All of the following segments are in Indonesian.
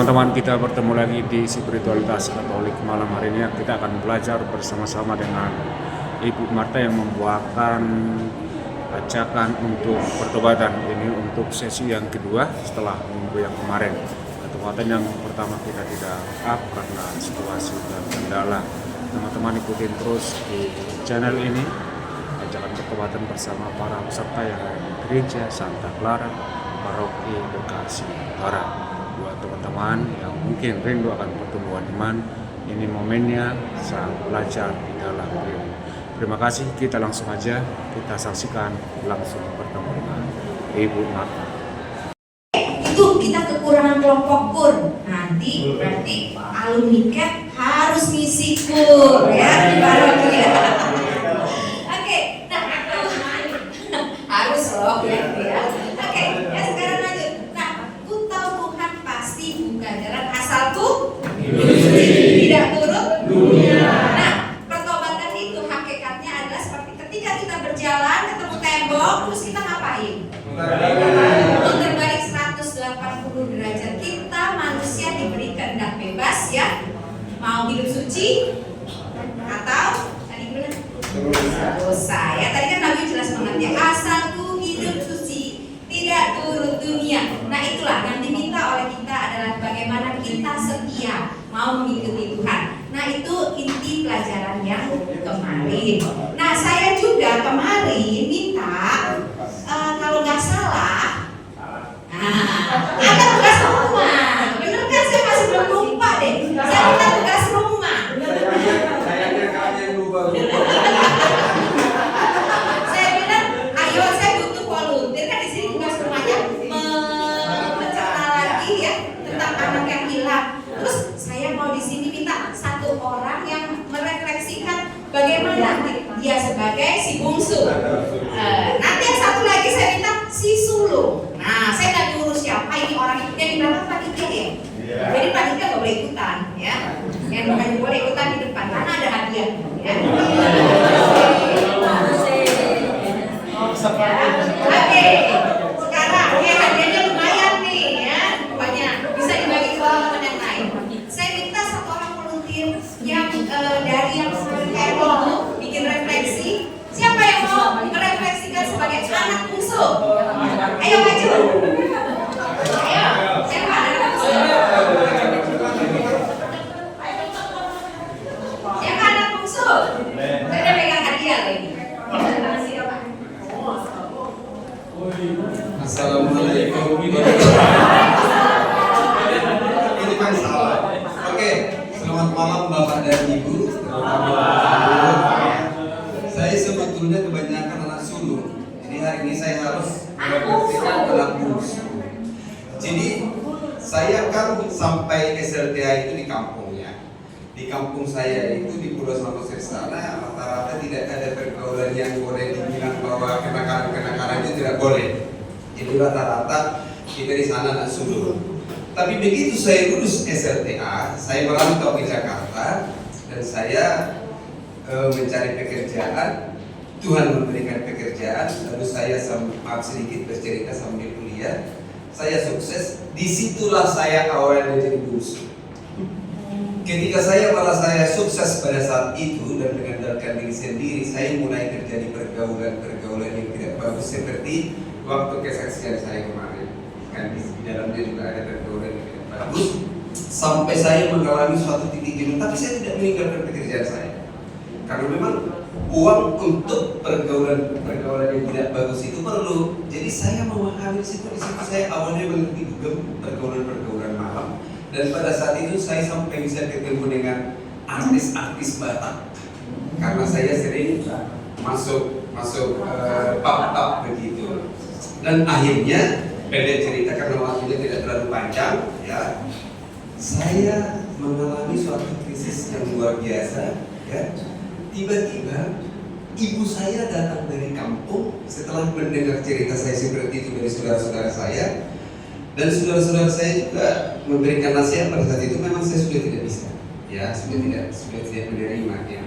Teman-teman, kita bertemu lagi di Spiritualitas Katolik malam hari ini. Kita akan belajar bersama-sama dengan Ibu Marta yang membawakan ajakan untuk pertobatan. Ini untuk sesi yang kedua setelah minggu yang kemarin. Pertobatan yang pertama kita tidak up karena situasi dan kendala. Teman-teman ikutin terus di channel ini ajakan pertobatan bersama para peserta yang ada di Gereja Santa Clara, Paroki Bekasi Utara. Buat teman-teman yang mungkin rindu akan pertumbuhan iman, ini momennya saat belajar di dalam Beliau. Terima kasih, kita langsung aja kita saksikan langsung bertemu dengan Ibu Marta. Itu kita kekurangan kelompok kur. Nanti berarti alumni CAP harus ngisi kur ya di Paroki ya. Oke, nah harus loh ya. Oke, ya sekarang lanjut. Nah, ku tahu Tuhan pasti bukan jalan asalku tidak turut dunia. Nah, pertobatan itu hakikatnya adalah seperti ketika kita berjalan ketemu tembok, terus kita ngapain? Putar balik 180 derajat. Kita manusia diberi kehendak bebas ya. Mau hidup suci atau tadi benar? Dosa ya. Tadi kan Nabi jelas banget ya. Asalku hidup suci, tidak turut dunia. Nah itulah yang diminta oleh kita adalah bagaimana kita setia mau mengikuti Tuhan. Nah itu inti pelajaran yang kemarin. Nah saya juga kemarin minta kalau nggak salah, ada tugas rumah. Bener kan, saya masih belum lupa deh. Saya minta tugas rumah. Saya bilang, ayo saya butuh volunteer kan di sini tugas rumahnya mencerna lagi ya tentang anak yang hilang. Terus saya mau di sini minta satu orang yang merefleksikan bagaimana dia sebagai si bungsu. Nanti yang satu lagi saya minta si sulung. Nah, saya nggak diurus siapa ini orang yang di belakang panitia ya. Jadi panitia nggak boleh ikutan ya. Yang bukan boleh ikutan di depan karena ada hadiah ya. Oke, sekarang ya hadiahnya lumayan nih ya. Banyak bisa dibagi ke teman yang lain. Saya minta satu orang volunteer yang dari yang kayak itu bikin refleksi. Siapa yang mau merefleksikan sebagai anak bungsu? Ayo maju. Ayo, siapa anak bungsu? Siapa anak bungsu? Saya udah pegang hadiah lagi. Assalamualaikum. Ini kan salah. Oke, selamat malam Bapak dan Ibu. Saya sebetulnya kebanyakan anak sulung. Jadi hari ini saya harus merefleksikan anak bungsu. Jadi saya kan sampai SLTA itu di kampung ya. Di kampung saya itu di Pulau Samosir sana rata-rata tidak ada pergaulan yang boleh dibilang bahwa kenakalan itu tidak boleh. Jadi rata-rata kita di sana anak sulung. Tapi begitu saya lulus SLTA, saya merantau ke Jakarta dan saya mencari pekerjaan. Tuhan memberikan pekerjaan, lalu saya maaf sedikit bercerita sambil kuliah. Saya sukses, disitulah saya awalnya jadi bungsu. Ketika saya malah saya sukses pada saat itu dan mengandalkan diri sendiri, saya mulai terjadi pergaulan yang tidak bagus seperti waktu kesaksian saya kemarin. Kan di dalamnya juga ada pergaulan yang tidak bagus. Sampai saya mengalami suatu titik jenuh, tapi saya tidak meninggalkan pekerjaan saya. Karena memang uang untuk pergaulan yang tidak bagus itu perlu. Jadi saya memahami di situ saya awalnya mengerti pergaulan malam. Dan pada saat itu saya sampai bisa ketemu dengan artis-artis Batak. Karena saya sering masuk pub begitu. Dan akhirnya pendek cerita karena waktunya tidak terlalu panjang ya. Saya mengalami suatu krisis yang luar biasa ya. Tiba-tiba ibu saya datang dari kampung setelah mendengar cerita saya seperti itu dari saudara-saudara saya. Dan saudara-saudara saya juga memberikan nasihat pada saat itu. Memang saya sudah tidak bisa ya, sudah tidak menerima ya.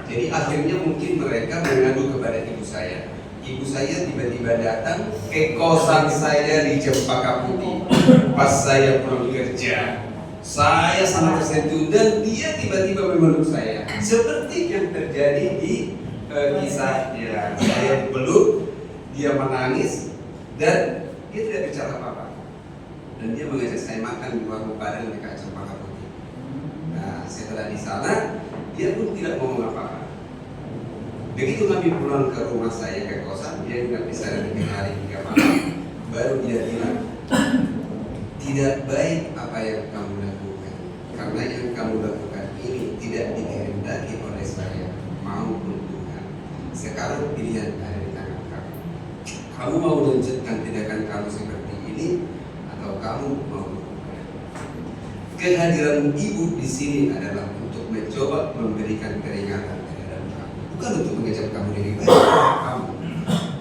Jadi akhirnya mungkin mereka mengadu kepada ibu saya. Ibu saya tiba-tiba datang ke kosan saya di Cempaka Putih pas saya pulang kerja. Saya sangat tersentuh dan dia tiba-tiba memeluk saya. Seperti yang terjadi di kisah dia. Saya dipeluk, dia menangis dan dia tidak bicara apa-apa. Dan dia mengajak saya makan di warung Padang dekat Cempaka Putih. Nah, setelah di sana dia pun tidak ngomong apa-apa. Begitu kami pulang ke rumah saya ke kosan, dia tidak bisa 3 hari 3 malam. Baru dia bilang, tidak baik apa yang kamu lakukan, karena yang kamu lakukan ini tidak dikehendaki oleh saya maupun Tuhan. Sekarang pilihan ada di tangan kamu. Kamu mau lanjutkan tindakan kamu seperti ini, atau kamu mau berubah? Kehadiran ibu di sini adalah untuk mencoba memberikan peringatan terhadap kamu, bukan untuk mengajak kamu lebih baik kamu,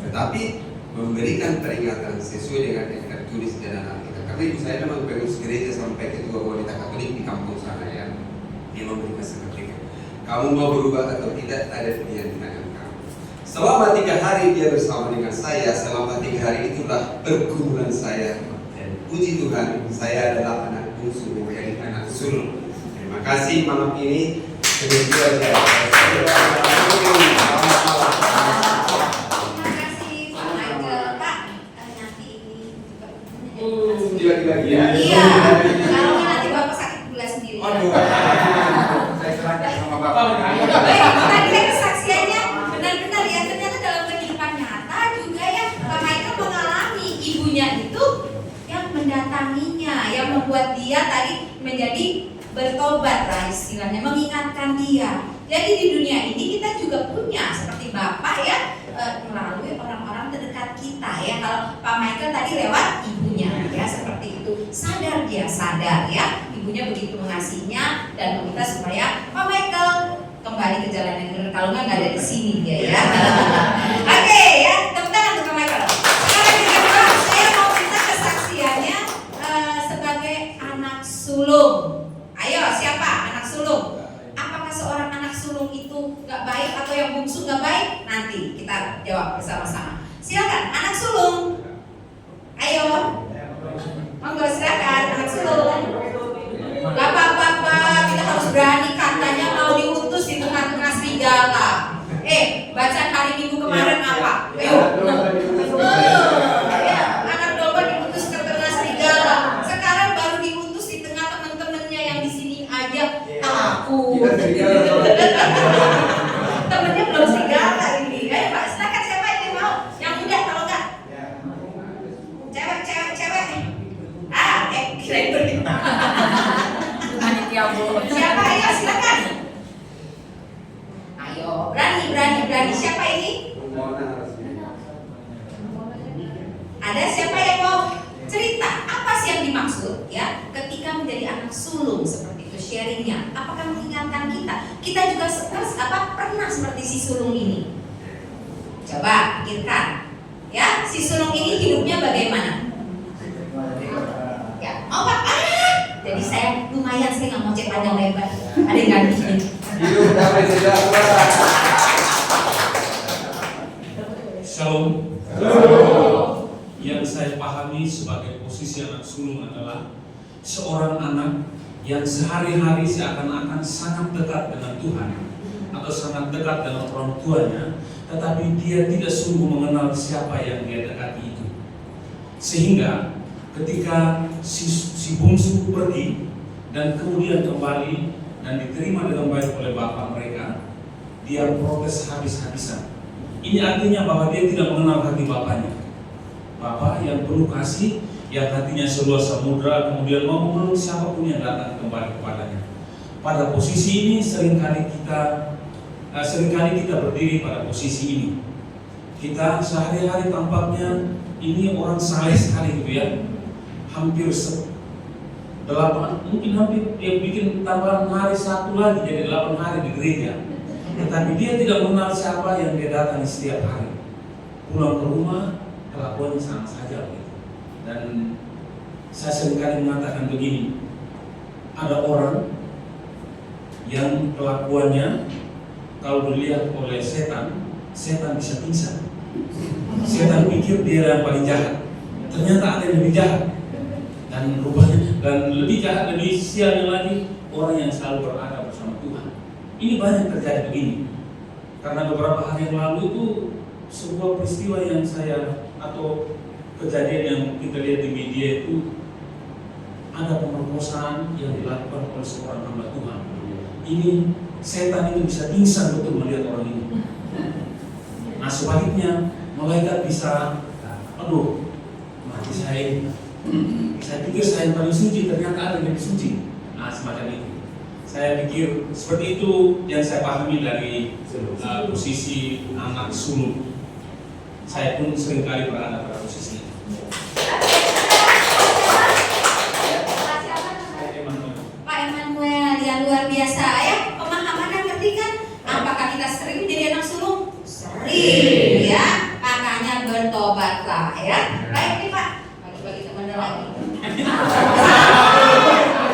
tetapi memberikan peringatan sesuai dengan yang tertulis di dalam Alkitab. Karena ibu saya memang pengurus gereja sampai ketua wanita Katolik di kampung sana ya. Dia memberikan seperti itu. Kamu mau berubah atau tidak, ada pilihan di tangan kamu. Selama 3 hari dia bersama dengan saya, selama 3 hari itulah pergumulan saya. Dan puji Tuhan, saya adalah anak bungsu dari anak sulung. Terima kasih malam ini. Demikian saja. Lagi-lagi ya. Iya. Kalau nanti Bapak sakit gula sendiri. Aduh. Saya serahkan sama Bapak. Baik, tadi kan kesaksiannya benar-benar ya, ternyata dalam kehidupan nyata juga ya Pak Michael mengalami ibunya itu yang mendatanginya, yang membuat dia tadi menjadi bertobat lah istilahnya, mengingatkan dia. Jadi di dunia ini kita juga punya seperti Bapak ya, melalui orang-orang terdekat kita ya. Kalau Pak Michael tadi lewat ibunya ya, seperti itu. Sadar ya, ibunya begitu mengasihinya dan meminta supaya Pak Michael kembali ke jalan yang benar. Kalau nggak ada di sini dia ya. Oke ya, tepuk tangan untuk Pak Michael. Sekarang yang kedua, saya mau minta kesaksiannya sebagai anak sulung. Ayo, siapa anak sulung? Apakah seorang anak sulung itu nggak baik atau yang bungsu nggak baik? Nanti kita jawab bersama-sama. Silakan anak sulung. Ayo, monggo silakan anak sulung. Bapak-bapak, kita harus berani, katanya mau diutus di tengah-tengah serigala. Bacaan hari Minggu kemarin apa? Ayo. Ya, anak domba diutus ke tengah serigala. Sekarang baru diutus di tengah teman-temannya yang di sini aja takut. Temennya belum serigala ini. Ayo Pak, silakan siapa yang mau? Yang muda kalau enggak? Cewek. Kirain berdua. Siapa? Ayo silakan. Ayo, berani. Siapa ini? Ada siapa yang mau cerita? Apa sih yang dimaksud ya ketika menjadi anak sulung seperti itu, sharingnya? Apakah mengingatkan kita juga pernah seperti si sulung ini? Coba pikirkan. Ya, si sulung ini hidupnya bagaimana? Ya, Pak. Jadi saya lumayan, saya nggak mau cek panjang lebar. Ada yang ganti. Hidup damai sejahtera. Shalom. Yang saya pahami sebagai posisi anak sulung adalah seorang anak yang sehari-hari seakan-akan sangat dekat dengan Tuhan atau sangat dekat dengan orang tuanya, tetapi dia tidak sungguh mengenal siapa yang dia dekati itu. Sehingga ketika si bungsu pergi dan kemudian kembali dan diterima dengan baik oleh bapak mereka, dia protes habis-habisan. Ini artinya bahwa dia tidak mengenal hati bapaknya. Bapak yang penuh kasih, yang hatinya seluas samudra, kemudian mau memeluk siapapun yang datang kembali kepadanya. Pada posisi ini seringkali kita berdiri pada posisi ini. Kita sehari-hari tampaknya ini orang saleh sekali gitu ya. Hampir 8, mungkin hampir dia bikin tambahan hari 1 lagi jadi 8 hari di gereja. Tetapi dia tidak mengenal siapa yang dia datangi setiap hari. Pulang ke rumah, kelakuannya sama saja begitu. Dan saya seringkali mengatakan begini, ada orang yang kelakuannya kalau dilihat oleh setan bisa pingsan. Setan pikir dia yang paling jahat, ternyata ada yang lebih jahat. Dan rupanya, dan lebih jahat, lebih sialnya lagi, orang yang selalu berada bersama Tuhan. Ini banyak terjadi begini. Karena beberapa hari yang lalu itu sebuah peristiwa yang atau kejadian yang kita lihat di media itu, ada pemerkosaan yang dilakukan oleh seorang hamba Tuhan. Ini setan itu bisa pingsan betul melihat orang ini. Nah sebaliknya malaikat bisa, aduh, mati saya pikir saya yang paling suci, ternyata ada yang lebih suci. Nah semacam itu. Saya pikir seperti itu yang saya pahami dari posisi anak sulung. Saya pun seringkali berada pada posisi itu. Pak Emmanuel yang luar biasa ya, pemahaman yang ngerti kan? Apakah kita sering jadi anak sulung? Sering ya, makanya bertobatlah ya. Baik nih Pak, bagi-bagi teman lagi.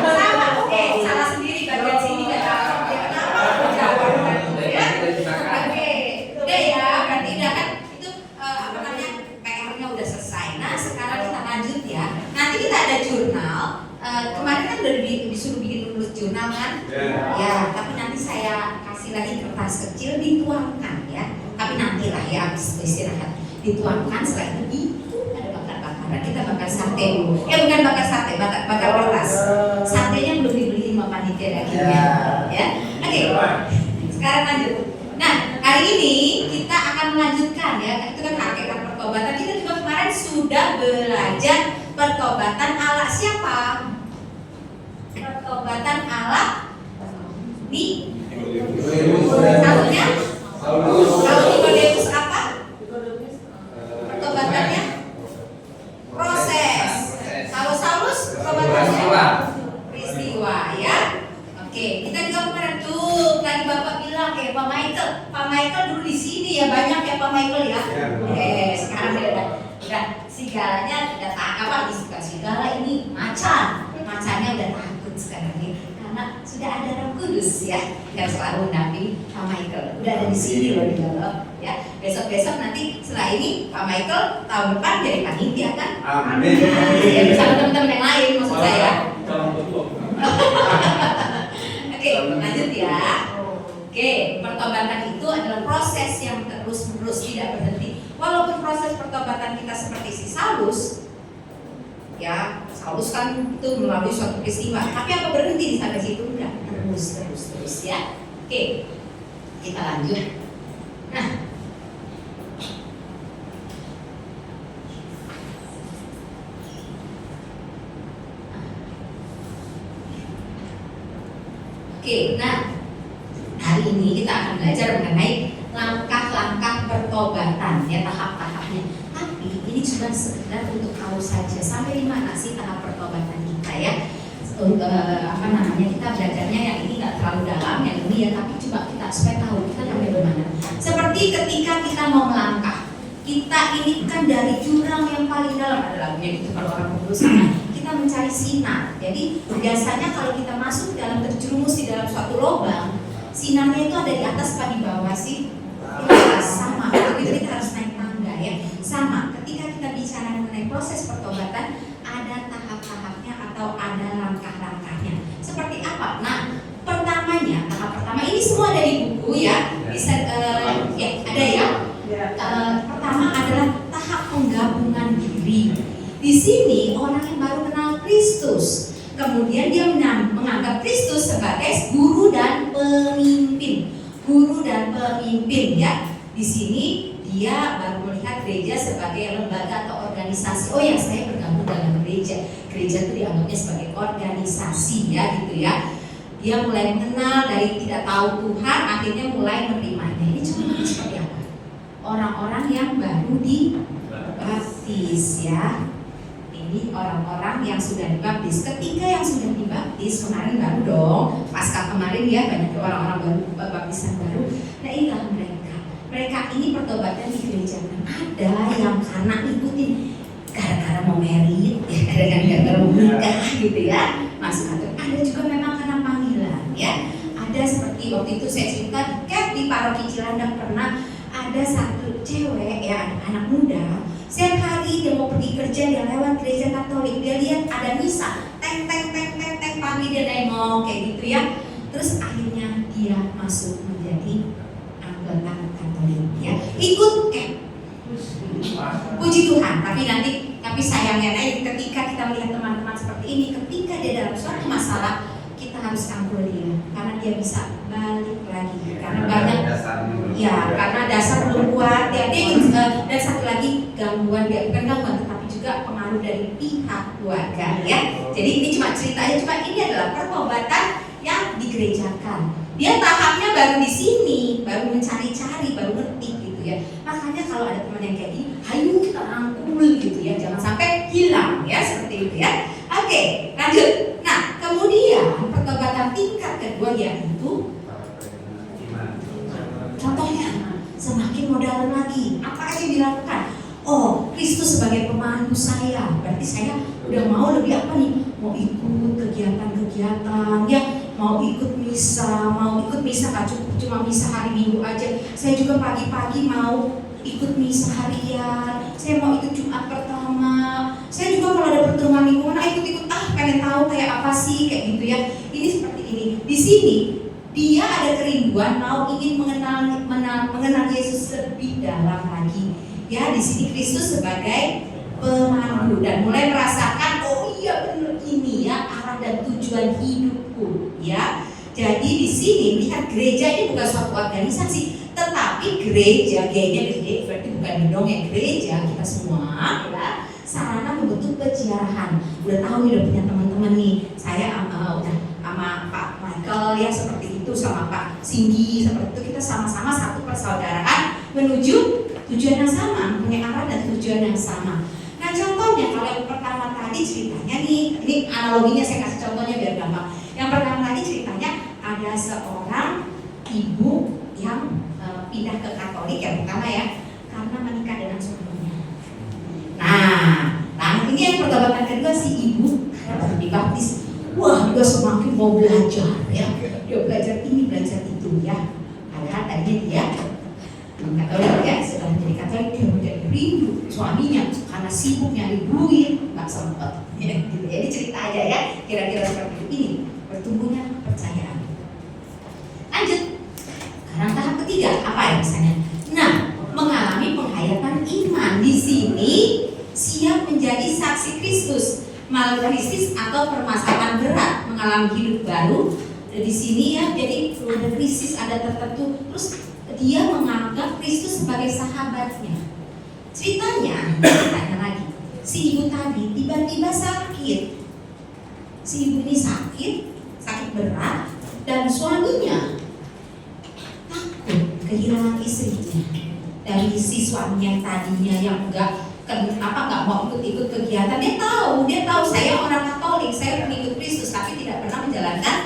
Sama, oke, salah sendiri bagian sini gak tahu ya kenapa jawab ya. Oke, udah ya, berarti udah kan itu PR-nya udah selesai. Nah sekarang kita lanjut ya. Nanti kita ada jurnal. Kemarin kan udah disuruh bikin tulis jurnal kan? Ya, tapi nanti saya kasih lagi kertas kecil dituangkan ya. Tapi nantilah ya habis istirahat dituangkan. Setelah itu ada bakar-bakaran. Kita bakar sate dulu. Bukan bakar sate, bakar kertas. Satenya belum dibeli sama panitia lagi ya. Oke, sekarang lanjut. Nah, hari ini kita akan melanjutkan ya. Itu kan hakikat pertobatan. Kita juga kemarin sudah belajar pertobatan ala siapa? Pertobatan ala di satunya kalau Nikodemus apa? Pertobatannya proses. Kalau Saulus pertobatannya peristiwa ya. Oke, kita juga kemarin tuh tadi Bapak bilang kayak Pak Michael dulu di sini ya, banyak ya Pak Michael ya. Sekarang udah segalanya udah apa bukan segala ini macannya udah takut sekarang ini karena sudah ada Roh Kudus ya yang selalu mendampingi Pak Michael. Udah ada di sini loh di dalam ya. Besok nanti setelah ini Pak Michael tahun depan jadi panitia kan? Amin. Ya bersama teman-teman yang lain maksud saya. Oke, lanjut ya. Oke, pertobatan itu adalah proses yang terus-menerus tidak berhenti. Walaupun proses pertobatan kita seperti si Saulus, ya Saulus kan itu melalui suatu peristiwa. Tapi apa berhenti di sampai situ? Enggak, terus ya. Oke, kita lanjut. Nah, hari ini kita akan belajar mengenai langkah-langkah pertobatan ya, tahap-tahapnya. Tapi ini cuma sekedar untuk tahu saja sampai di mana sih tahap pertobatan kita ya. Kita belajarnya yang ini nggak terlalu dalam yang ini ya, tapi coba kita supaya tahu kita sampai di mana. Seperti ketika kita mau melangkah, kita ini kan dari jurang yang paling dalam, ada lagunya gitu kalau orang kudus kita mencari sinar. Jadi biasanya kalau kita masuk dalam terjerumus di dalam suatu lubang, sinarnya itu ada di atas apa di bawah sih? Ya, sama. Begitu kita harus naik tangga ya. Sama. Ketika kita bicara mengenai proses pertobatan, ada tahap-tahapnya atau ada langkah-langkahnya. Seperti apa? Nah, tahap pertama ini semua ada di buku ya. Bisa ya ada ya. Pertama adalah tahap penggabungan diri. Di sini orang yang baru kenal Kristus, kemudian dia menganggap Kristus sebagai guru dan pemimpin. Ya. Di sini dia baru melihat gereja sebagai lembaga atau organisasi. Oh ya, saya bergabung dalam gereja. Gereja itu dianggapnya sebagai organisasi ya gitu ya. Dia mulai mengenal dari tidak tahu Tuhan, akhirnya mulai menerimanya. Ini cuma seperti apa? Orang-orang yang baru dibaptis ya. Ini orang-orang yang sudah dibaptis. Ketika yang sudah dibaptis kemarin baru dong, pasca kemarin ya banyak orang-orang baru baptisan baru. Nah inilah mereka ini pertobatan di gereja. Ada yang karena ikutin gara-gara mau merit, ya gara-gara mau nikah gitu ya, masuk kantor. Ada juga memang karena panggilan ya. Ada seperti waktu itu saya cerita di paroki Cilandak pernah ada satu cewek ya, anak muda. Setiap hari dia mau pergi kerja kerja dia lewat gereja Katolik, dia lihat ada misa, teng pagi dia nengok kayak gitu ya. Terus akhirnya dia masuk menjadi anggota Katolik ya, ikut puji Tuhan. Tapi sayangnya ketika kita melihat teman-teman seperti ini, ketika dia dalam suatu masalah, kita harus rangkul dia karena dia bisa balik lagi karena banyak karena dasar belum kuat ya. Dan satu lagi gangguan, dia bukan gangguan tetapi juga pengaruh dari pihak keluarga ya. Jadi ini cuma ceritanya, cuma ini adalah pertobatan yang digerejakan. Dia tahapnya baru di sini, baru mencari-cari, baru ngerti gitu ya. Makanya kalau ada teman yang kayak gini, ayo kita rangkul gitu ya, jangan sampai hilang ya, seperti itu ya. Oke, lanjut. Nah, kemudian pertobatan tingkat kedua yaitu contohnya semakin modern lagi. Apa aja yang dilakukan? Oh, Kristus sebagai pemandu saya. Berarti saya udah mau lebih apa nih? Mau ikut kegiatan-kegiatan ya, mau ikut misa gak cukup cuma misa hari Minggu aja. Saya juga pagi-pagi mau ikut misa harian. Saya mau ikut Jumat pertama. Saya juga kalau ada pertemuan lingkungan, ikut-ikut pengen tahu kayak apa sih kayak gitu ya. Ini seperti ini. Di sini dia ada kerinduan ingin mengenal Yesus lebih dalam lagi. Ya, di sini Kristus sebagai pemandu dan mulai merasakan, oh iya benar ini ya arah dan tujuan hidupku ya. Jadi di sini lihat gereja ini bukan suatu organisasi, tetapi gereja, G-nya gede, berarti bukan gedong ya, gereja kita semua ya, sarana membentuk peziarahan. Udah tahu nih, udah punya teman-teman nih, saya udah sama Pak Michael ya seperti itu, sama Pak Singgi seperti itu, kita sama-sama satu persaudaraan menuju tujuan yang sama, punya arah dan tujuan yang sama. Nah contohnya kalau yang pertama tadi ceritanya nih, ini analoginya saya kasih contohnya biar gampang. Yang pertama tadi ceritanya ada seorang ibu yang pindah ke Katolik yang pertama ya, karena menikah dengan suaminya. Nah ini yang pertobatan kedua, si ibu dibaptis. Wah, dia semakin mau belajar ya, dia belajar ini belajar itu ya. Padahal tadinya dia Katolik ya, setelah menjadi Katolik dia menjadi rindu suaminya karena sibuk nyari duit, nggak sempat ya, gitu. Jadi cerita aja ya, kira-kira seperti ini bertumbuhnya kepercayaan. Lanjut, sekarang tahap ketiga apa ya misalnya? Nah, mengalami penghayatan iman. Di sini siap menjadi saksi Kristus, malakristis atau permasalahan berat, mengalami hidup baru. Di sini ya, jadi ada krisis, ada tertentu, terus dia menganggap Kristus sebagai sahabatnya. Ceritanya lagi, si ibu tadi tiba-tiba sakit. Si ibu ini sakit berat, dan suaminya takut kehilangan istrinya. Dari si suami yang tadinya yang nggak mau ikut kegiatan, dia tahu saya orang Katolik, saya pengikut Kristus, tapi tidak pernah menjalankan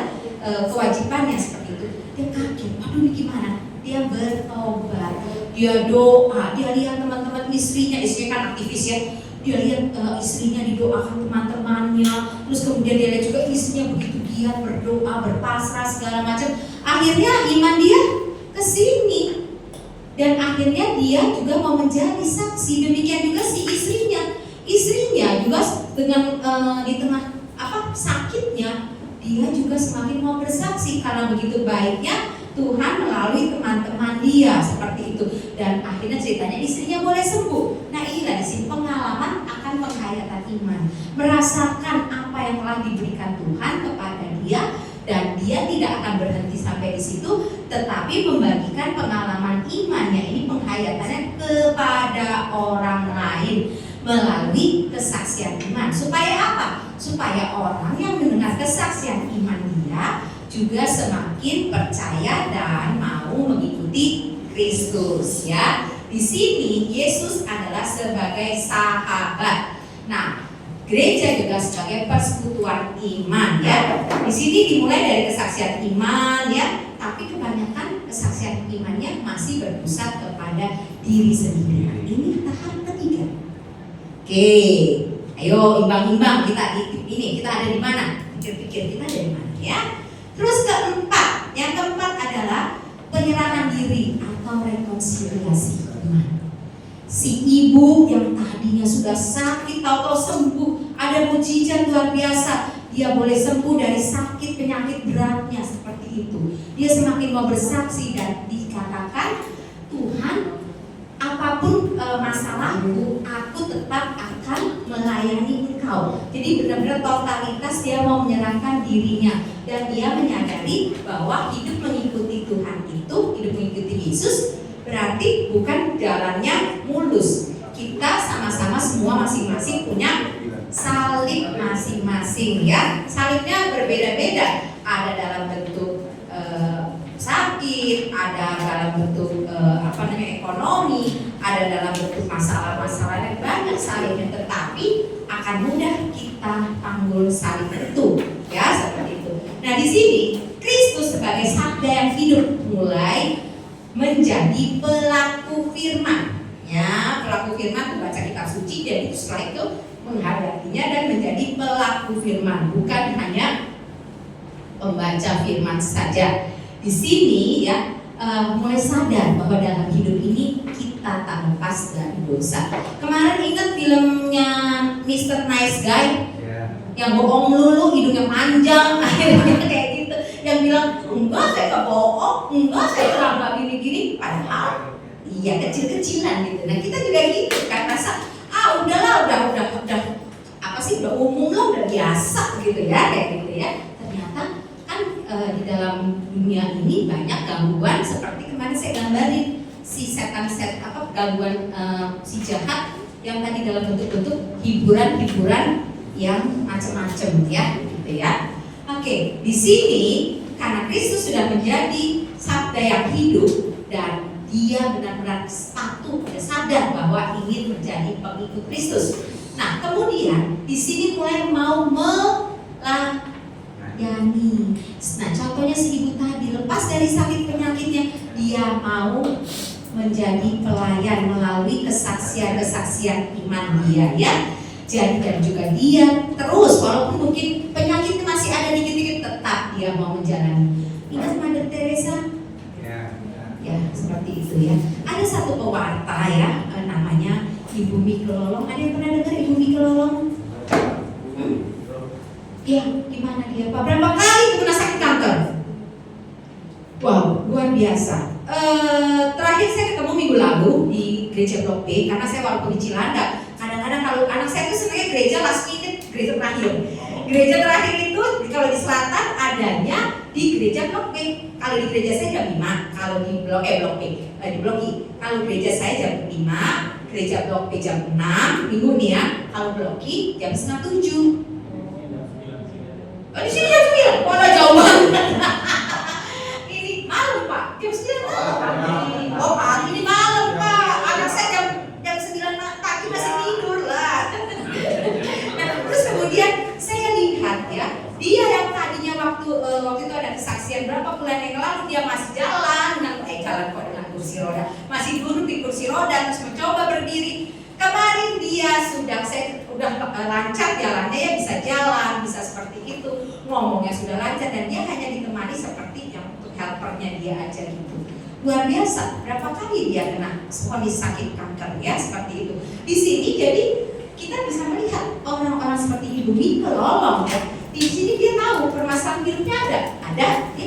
kewajibannya seperti itu. Dia kaget, waduh ini gimana? Dia bertobat, dia doa, dia lihat teman-teman istrinya kan aktivis ya, dia lihat istrinya didoakan teman-temannya, terus kemudian dia lihat juga istrinya begitu giat berdoa, berpasrah segala macam. Akhirnya iman dia kesini, dan akhirnya dia juga mau menjadi saksi. Demikian juga si istrinya juga dengan di tengah sakitnya, dia juga semakin mau bersaksi karena begitu baiknya Tuhan melalui teman-teman dia seperti itu, dan akhirnya ceritanya istrinya boleh sembuh. Nah inilah di sini pengalaman akan penghayatan iman, merasakan apa yang telah diberikan Tuhan kepada dia, dan dia tidak akan berhenti sampai di situ, tetapi membagikan pengalaman imannya ini, penghayatannya kepada orang lain melalui kesaksian iman. Supaya apa? Supaya orang yang mendengar kesaksian iman dia juga semakin percaya dan mau mengikuti Kristus ya. Di sini Yesus adalah sebagai sahabat. Nah, gereja juga sebagai persekutuan iman ya. Di sini dimulai dari kesaksian iman ya, tapi kebanyakan kesaksian imannya masih berpusat kepada diri sendiri. Ini tahap ketiga. Oke, ayo imbang-imbang kita ada di mana? Pikir-pikir kita ada di mana ya. Terus yang keempat adalah penyerahan diri atau rekonsiliasi iman. Si ibu yang tadinya sudah sakit tahu-tahu sembuh, ada mujizat luar biasa. Dia boleh sembuh dari sakit penyakit beratnya seperti itu. Dia semakin mau bersaksi dan dikatakan, Tuhan, apapun masalahku, aku tetap akan melayani Engkau. Jadi benar-benar totalitas dia mau menyerahkan dirinya, dan dia menyadari bahwa hidup mengikuti Tuhan itu, hidup mengikuti Yesus, berarti bukan jalannya mulus. Kita sama-sama semua masing-masing punya salib masing-masing ya. Salibnya berbeda-beda. Ada dalam bentuk sakit, ada dalam bentuk ekonomi, ada dalam bentuk masalah-masalah yang banyak salibnya. Tetapi akan mudah kita panggul salib itu ya, seperti itu. Nah di sini Kristus sebagai sabda yang hidup mulai menjadi pelaku firman. Ya, pelaku firman membaca kitab suci, dan setelah itu menghadapinya dan menjadi pelaku firman, bukan hanya pembaca firman saja. Di sini ya mulai sadar bahwa dalam hidup ini kita tak lepas dari dosa. Kemarin ingat filmnya Mr. Nice Guy? Yang bohong melulu, hidungnya panjang, akhirnya kayak gitu. Yang bilang, enggak saya gak bohong, enggak saya nggak gini-gini. Padahal iya kecil-kecilan gitu. Nah kita juga gitu kan, rasa udahlah, udah apa sih, udah umum lah, udah biasa gitu ya, kayak gitu ya. Ternyata kan di dalam dunia ini banyak gangguan, seperti kemarin saya gambarin si gangguan si jahat yang tadi dalam bentuk-bentuk hiburan-hiburan yang macam-macam ya, gitu ya. Oke, di sini karena Kristus sudah menjadi sabda yang hidup dan dia benar-benar sadar bahwa ingin menjadi pengikut Kristus. Nah, kemudian di sini mulai mau melayani. Nah, contohnya si ibu tadi lepas dari sakit penyakitnya, dia mau menjadi pelayan melalui kesaksian iman dia ya. Jadi dan juga dia terus walaupun mungkin penyakitnya masih ada dikit-dikit, tetap dia mau menjalani. Ingat Mother Teresa? Ya, seperti itu ya. Ada satu pewarta ya, namanya Ibu Mike Lolong. Ada yang pernah dengar Ibu Mike Lolong? Iya, gimana dia? Berapa kali kena sakit kanker? Wow, luar biasa. Terakhir saya ketemu minggu lalu di gereja Blok B, karena saya walaupun di Cilandak, kadang-kadang kalau anak saya itu sebenarnya gereja last minute, gereja terakhir. Gereja terakhir itu kalau di selatan adanya di gereja Blok B. Kalau di gereja saya jam 5, kalau di Blok B, di Blok I. Kalau gereja saya jam 5, gereja Blok B jam 6, minggu nih ya. Kalau Blok I jam setengah 7. Oh, di sini jam 9, wah jauh banget. Ini malam Pak, jam 9 malam. Oh pagi, ini malam Pak. Anak saya jam 9 pagi masih tidur lah. Nah, terus kemudian saya lihat ya, dia yang tadinya waktu itu ada kesaksian berapa bulan yang lalu, dia masih jalan dengan kursi roda, masih duduk di kursi roda terus mencoba berdiri. Kemarin dia sudah lancar jalannya ya, bisa jalan, bisa seperti itu, ngomongnya sudah lancar, dan dia hanya ditemani seperti yang untuk helpernya dia aja gitu. Luar biasa, berapa kali dia kena vonis sakit kanker ya, seperti itu. Di sini jadi kita bisa melihat orang-orang seperti Ibu Mike Lolong ya. Di sini dia tahu permasalahan hidupnya ada, dia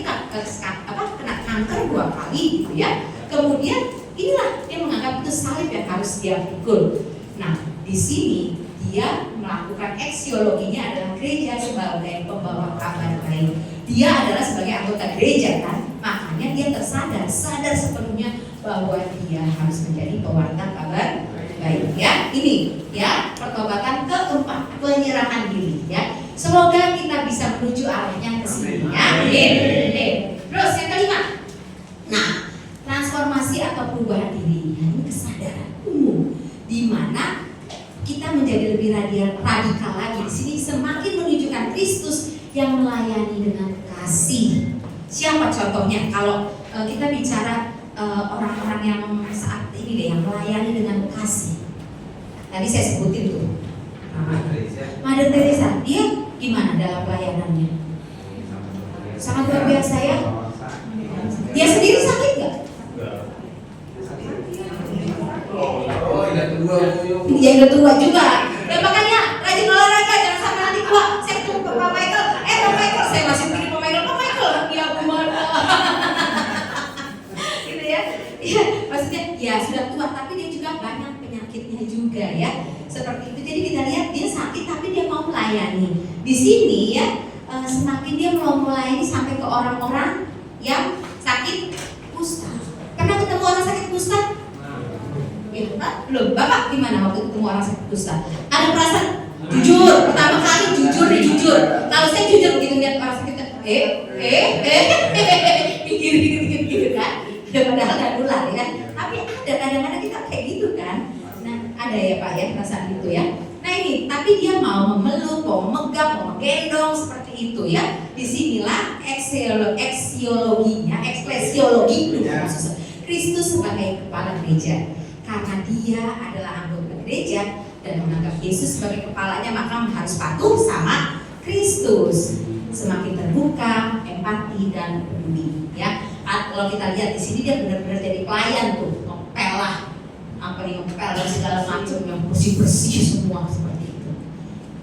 kena kanker 2 kali gitu ya. Kemudian inilah dia menganggap itu salib yang harus dia pikul. Nah, di sini dia melakukan eksiologinya adalah gereja sebagai pembawa kabar baik. Dia adalah sebagai anggota gereja kan, makanya dia sadar sepenuhnya bahwa dia harus menjadi pewarta kabar baik ya. Ini ya pertobatan keempat, penyerahan diri ya. Semoga kita bisa menuju arahnya ke sini ya. Amin. Terus yang kelima. Nah, transformasi atau perubahan diri ini kesadaran umum di mana kita menjadi lebih radikal lagi. Di sini semakin menunjukkan Kristus yang melayani dengan kasih. Siapa contohnya? Kalau kita bicara orang-orang yang saat ini deh yang melayani dengan kasih. Tadi saya sebutin tuh. Mother Teresa, dia gimana dalam pelayanannya? Sangat luar biasa ya. Dia sendiri sakit nggak? Yang udah tua juga. Ya makanya rajin olahraga, jangan sampai nanti tua. Saya ketemu Pak Michael, Pak Michael, saya masih pikir Pak Michael, ya gimana? Gitu ya. Ya, maksudnya ya sudah tua, tapi dia juga banyak penyakitnya juga ya. Seperti itu. Jadi kita lihat dia sakit, tapi dia mau melayani. Di sini ya, semakin dia mau melayani sampai ke orang-orang yang sakit kusta. Pernah ketemu orang sakit kusta? Gitu kan? Belum. Bapak gimana waktu ketemu orang sakit kusta? Ada perasaan jujur, pertama kali jujur. Kalau saya jujur begitu lihat orang sakit, mikir kan? Ya padahal nggak nular ya. Tapi ada kadang-kadang kita kayak gitu kan? Nah ada ya Pak ya perasaan gitu ya. Nah ini, tapi dia mau memeluk, mau memegang, mau menggendong seperti itu ya. Disinilah eksklesiologi Kristus sebagai kepala gereja. Karena dia adalah anggota gereja dan menganggap Yesus sebagai kepalanya, maka harus patuh sama Kristus. Semakin terbuka, empati dan peduli. Ya, kalau kita lihat di sini dia benar-benar jadi pelayan tuh, ngepel lah, ngepel dan segala macam yang bersih semua seperti itu.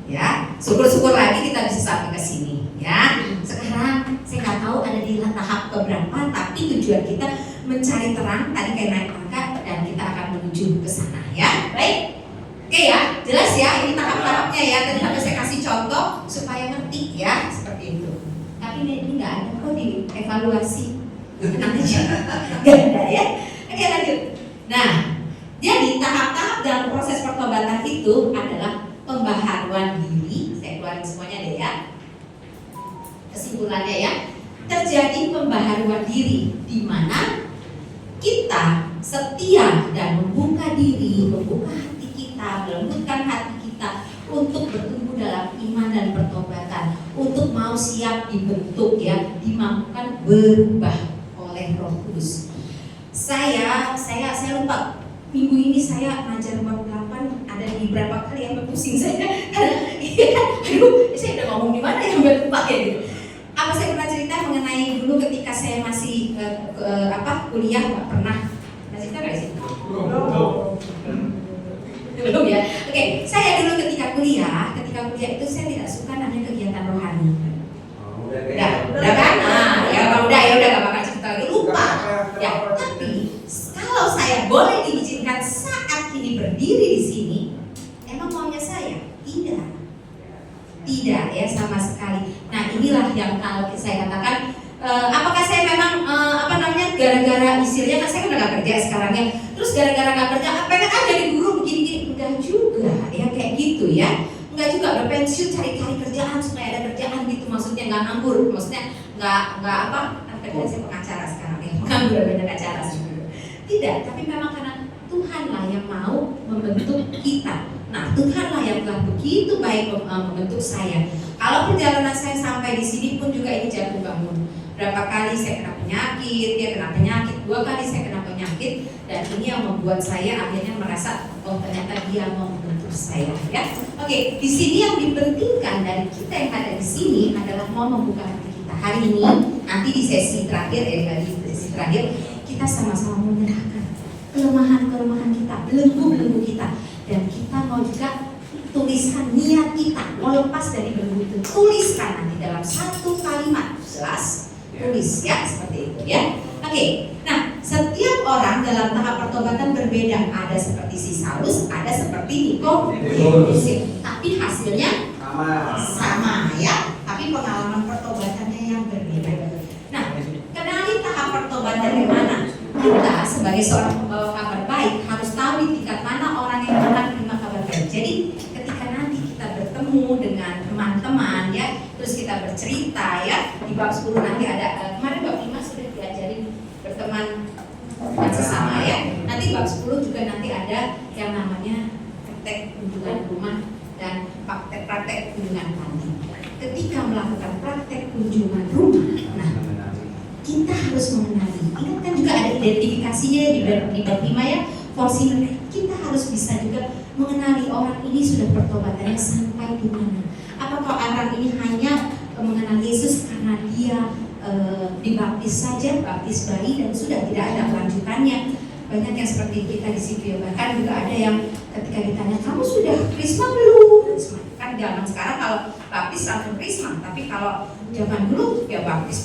Ya, syukur-syukur lagi kita bisa sampai ke sini. Ya, sekarang saya nggak tahu ada di tahap keberapa, tapi tujuan kita mencari terang tadi kayak naik tangga dan kita akan menuju ke sana ya. Baik. Oke ya, jelas ya ini tahap-tahapnya ya. Tadi harus saya kasih contoh supaya ngerti ya seperti itu. Tapi ini nggak ada kok di evaluasi. Tenang aja. Nggak ada ya. Oke lanjut. Nah, jadi tahap-tahap dalam proses pertobatan itu adalah pembaharuan diri. Saya keluarin semuanya deh ya. Kesimpulannya ya, terjadi pembaharuan diri di mana kita setia dan membuka diri, membuka hati kita, melembutkan hati kita untuk bertumbuh dalam iman dan pertobatan, untuk mau siap dibentuk ya, dimampukan berubah oleh Roh Kudus. Saya lupa minggu ini saya ngajar bab 8 ada di berapa kali yang berpusing saya. Aduh, saya udah ngomong di mana yang lupa ya gitu. Apa saya pernah cerita mengenai dulu ketika saya masih kuliah, nggak pernah cerita nggak sih? Belum ya. Oke, saya dulu ketika kuliah itu saya tidak suka namanya kegiatan rohani. Udah kan? Ya udah nggak bakal cerita lagi, lupa. Ya, tapi kalau saya boleh diizinkan saat ini berdiri di sini, emang maunya saya tidak ya sama sekali. Nah inilah yang kalau saya katakan, apakah saya memang gara-gara istilahnya kan saya udah gak kerja sekarang ya, terus gara-gara gak kerja pengen aja jadi guru begini-gini, enggak juga ya kayak gitu ya, enggak juga udah pensiun cari-cari kerjaan supaya ada kerjaan gitu, maksudnya nggak nganggur, maksudnya nggak kerja saya pengacara sekarang ya, nganggur banyak acara tidak, tapi memang karena Tuhanlah yang mau membentuk kita. Nah, Tuhanlah yang telah begitu baik membentuk saya. Kalau perjalanan saya sampai di sini pun juga ini jatuh bangun. Berapa kali saya kena penyakit, dia kena penyakit, 2 kali saya kena penyakit, dan ini yang membuat saya akhirnya merasa, oh ternyata dia mau membentuk saya. Ya, oke. Di sini yang dipentingkan dari kita yang ada di sini adalah mau membuka hati kita. Hari ini, nanti di sesi terakhir kita sama-sama menyerahkan kelemahan-kelemahan kita, belenggu-belenggu kita. Dan kita mau juga tuliskan niat kita, mau lepas dari belenggu itu, tuliskan nanti dalam 1 kalimat, jelas, tulis ya, seperti itu ya. Oke, nah setiap orang dalam tahap pertobatan berbeda, ada seperti si Saulus, ada seperti Nikodemus, tapi hasilnya sama ya, tapi pengalaman pertobatannya yang berbeda. Nah, kenali tahap pertobatan yang mana? Kita sebagai seorang pembawa kabar baik harus tahu di tingkat mana orang yang akan menerima kabar baik. Jadi ketika nanti kita bertemu dengan teman-teman ya, terus kita bercerita ya, di bab 10 nanti ada, kemarin bab 5 sudah diajarin berteman dengan sesama ya. Nanti bab 10 juga nanti ada yang namanya praktek kunjungan rumah dan praktek kunjungan panti. Ketika melakukan praktek kunjungan rumah, nah kita harus mengenali. Ingat kan juga ada identifikasinya di bab 5 ya, porsi kita harus bisa juga mengenali orang ini sudah pertobatannya sampai di mana. Apakah orang ini hanya mengenal Yesus karena dia dibaptis saja, baptis bayi dan sudah tidak ada kelanjutannya, banyak yang seperti kita di situ ya. Bahkan juga ada yang ketika ditanya, kamu sudah krisma belum? Kan zaman sekarang kalau baptis langsung krisma, tapi kalau zaman dulu ya baptis.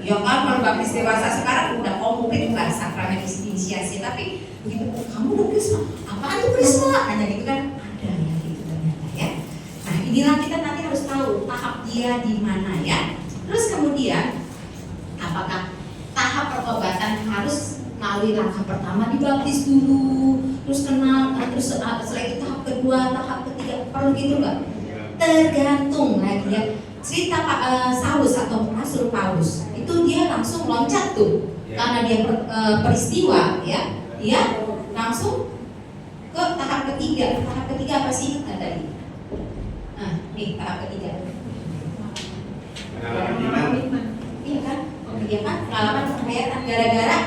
Ya kan, kalau baptis dewasa sekarang udah komplit bukan sakramen inisiasi, tapi begitu kamu udah krisma, apaan tuh krisma? Hanya gitu kan, ada ya gitu ternyata ya. Nah inilah kita nanti harus tahu tahap dia di mana ya. Terus kemudian apakah tahap pertobatan harus melalui langkah pertama dibaptis dulu, terus kenal, terus setelah itu tahap kedua, tahap ketiga, perlu gitu nggak? Tergantung lagi ya. Cerita Saulus atau Rasul Paulus itu dia langsung loncat tuh karena dia peristiwa ya, dia langsung ke tahap ketiga. Tahap ketiga apa sih tadi? Nah, nih tahap ketiga. Iya kan? Iya kan? Pengalaman penghayatan gara-gara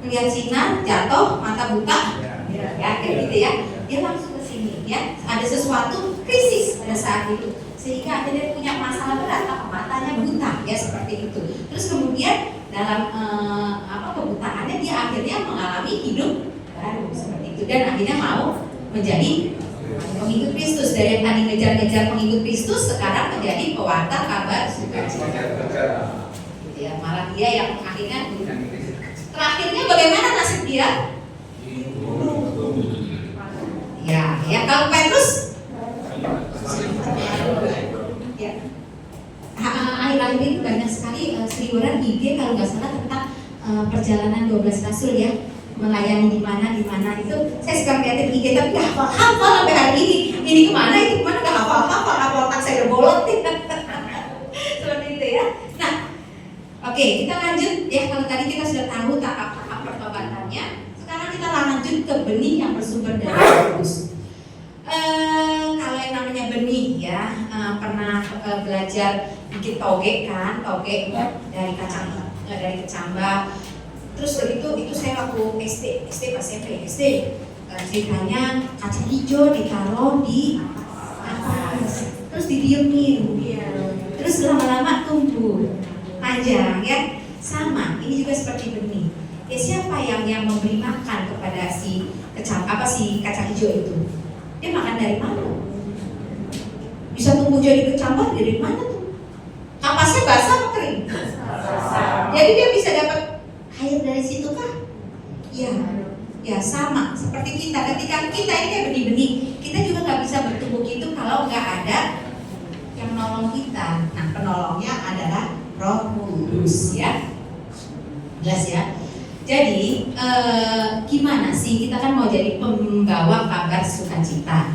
melihat sinar jatuh mata buta, ya kayak gitu ya. Dia langsung ke sini ya. Ada sesuatu krisis pada saat itu sehingga akhirnya dia punya masalah berat, matanya buta ya seperti itu. Terus kemudian dalam kebutaannya dia akhirnya mengalami hidup baru seperti itu dan akhirnya mau menjadi pengikut Kristus. Dari yang tadi ngejar-ngejar pengikut Kristus sekarang menjadi pewarta kabar sukacita. Gitu ya, malah dia yang akhirnya terakhirnya bagaimana nasib dia? Ya kalau Petrus ya, akhir-akhir ini banyak sekali seliweran IG kalau nggak salah tentang perjalanan 12 rasul ya, melayani di mana itu. Saya suka liatin IG tapi nggak hafal sampai hari ini kemana itu kemana nggak hafal otak saya udah bolot seperti itu ya. Nah oke, kita lanjut ya. Kalau tadi kita sudah tahu tahap pertobatannya, sekarang kita lanjut ke benih yang bersumber dari Yesus. Kalau yang namanya benih ya, pernah belajar bikin toge kan, toge dari kecambah. Terus itu saya waktu SD pas SMP ceritanya kacang hijau ditaruh di atas, terus didiemin, terus lama-lama tumbuh panjang ya. Sama, ini juga seperti benih. Ya siapa yang memberi makan kepada si kacang hijau itu? Dia makan dari mana? Bisa tumbuh jadi kecambah dari mana tuh? Kapasnya basah atau kering? Jadi dia bisa dapat air dari situ kah? Ya sama seperti kita. Ketika kita ini kayak benih-benih, kita juga nggak bisa bertumbuh gitu kalau nggak ada yang nolong kita. Nah penolongnya adalah Roh Kudus ya. Jelas ya. Jadi gimana sih, kita kan mau jadi pembawa kabar sukacita,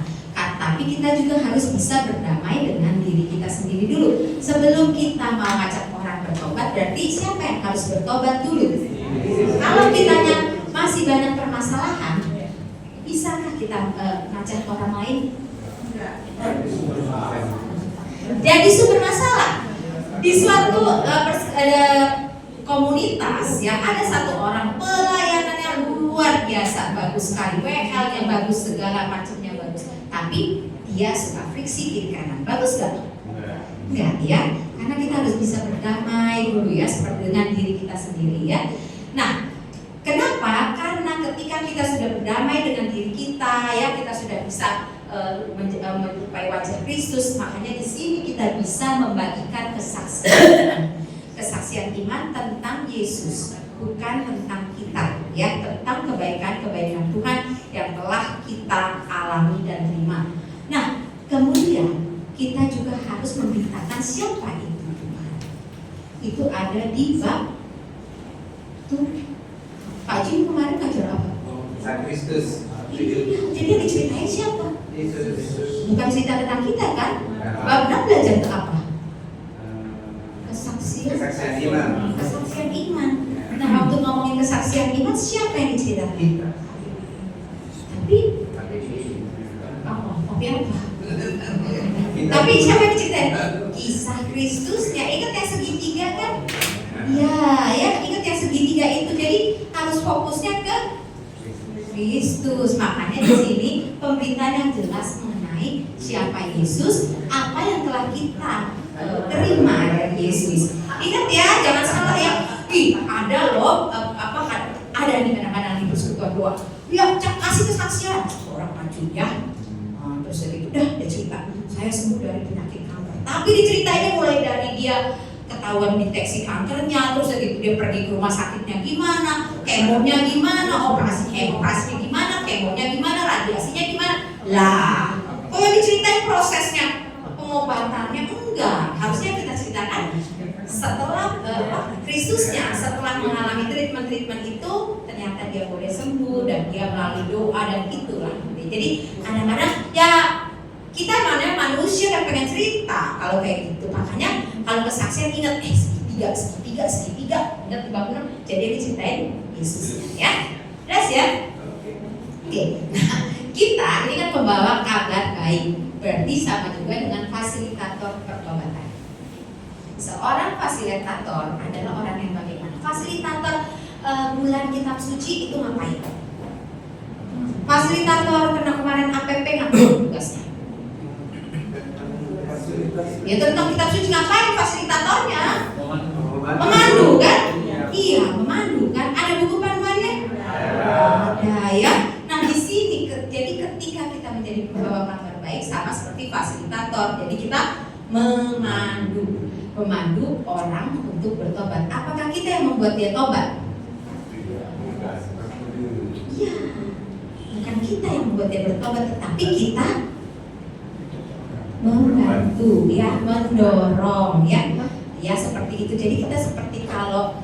tapi kita juga harus bisa berdamai dengan diri kita sendiri dulu. Sebelum kita mau ngajak orang bertobat, berarti siapa yang harus bertobat dulu? Kalau kitanya masih banyak permasalahan, bisakah kita ngajak orang lain? Jadi sumber masalah di suatu komunitas yang ada satu orang pelayanannya luar biasa bagus sekali, WL-nya bagus, segala macamnya bagus, tapi dia suka friksi kiri kanan. Bagus gak? Enggak ya, karena kita harus bisa berdamai dulu ya, seperti dengan diri kita sendiri ya. Nah, kenapa? Karena ketika kita sudah berdamai dengan diri kita ya, kita sudah bisa menyerupai wajah Kristus, makanya di sini kita bisa membagikan kesaksian iman tentang Yesus, bukan tentang kita ya, tentang kebaikan-kebaikan Tuhan yang telah kita alami dan terima. Nah, kemudian kita juga harus memberitakan siapa itu Tuhan. Itu ada di bab tuh. Pak Jim kemarin ngajar apa? Sang Kristus. Jadi yang diceritain siapa? Bukan cerita tentang kita kan? Bab 6 belajar ke apa? Kesaksian iman. Kesaksian iman. Nah, waktu ngomongin kesaksian iman, siapa yang diceritakan? Tapi apa? Tapi siapa yang diceritain? Kisah Kristusnya. Ingat yang segitiga kan? Ya, ingat yang segitiga itu. Jadi harus fokusnya ke Kristus. Makanya di sini pemberitaan yang jelas mengenai siapa Yesus, apa yang telah kita terima dari Yesus. Ingat ya, jangan salah ya. Ada loh, ada di mana-mana kasih kesaksian. Orang maju ya. Terus dari itu dia cerita, saya sembuh dari penyakit kanker. Tapi diceritainnya mulai dari dia ketahuan deteksi kankernya, terus dari itu dia pergi ke rumah sakitnya gimana, kemonya gimana, operasinya gimana, kemonya gimana, radiasinya gimana. Lah, kalau diceritain prosesnya pengobatannya enggak, harusnya kita ceritakan setelah Kristusnya, setelah mengalami treatment itu ternyata dia boleh sembuh dan dia melalui doa dan itulah. Jadi kadang-kadang ya kita namanya manusia dan pengen cerita kalau kayak gitu. Makanya kalau kesaksian ingat segitiga ingat 36. Jadi diceritain Yesus ya. Jelas ya? Oke. Nah, kita ini kan pembawa kabar baik. Berarti sama juga dengan fasilitator pertobatan. Seorang fasilitator adalah orang yang bagaimana? Fasilitator bulan kitab suci itu ngapain? Fasilitator karena kemarin APP ngapain tugasnya? Ya tentang kitab suci ngapain fasilitatornya? Memandu kan? Iya, memandu kan? Ada buku panduannya? Ada ya. Nah di sini jadi ketika kita menjadi pembawa kabar baik sama seperti fasilitator. Jadi kita memandu orang untuk bertobat. Apakah kita yang membuat dia tobat? Iya. Bukan kita yang membuat dia bertobat, tetapi kita membantu ya, mendorong ya seperti itu. Jadi kita seperti kalau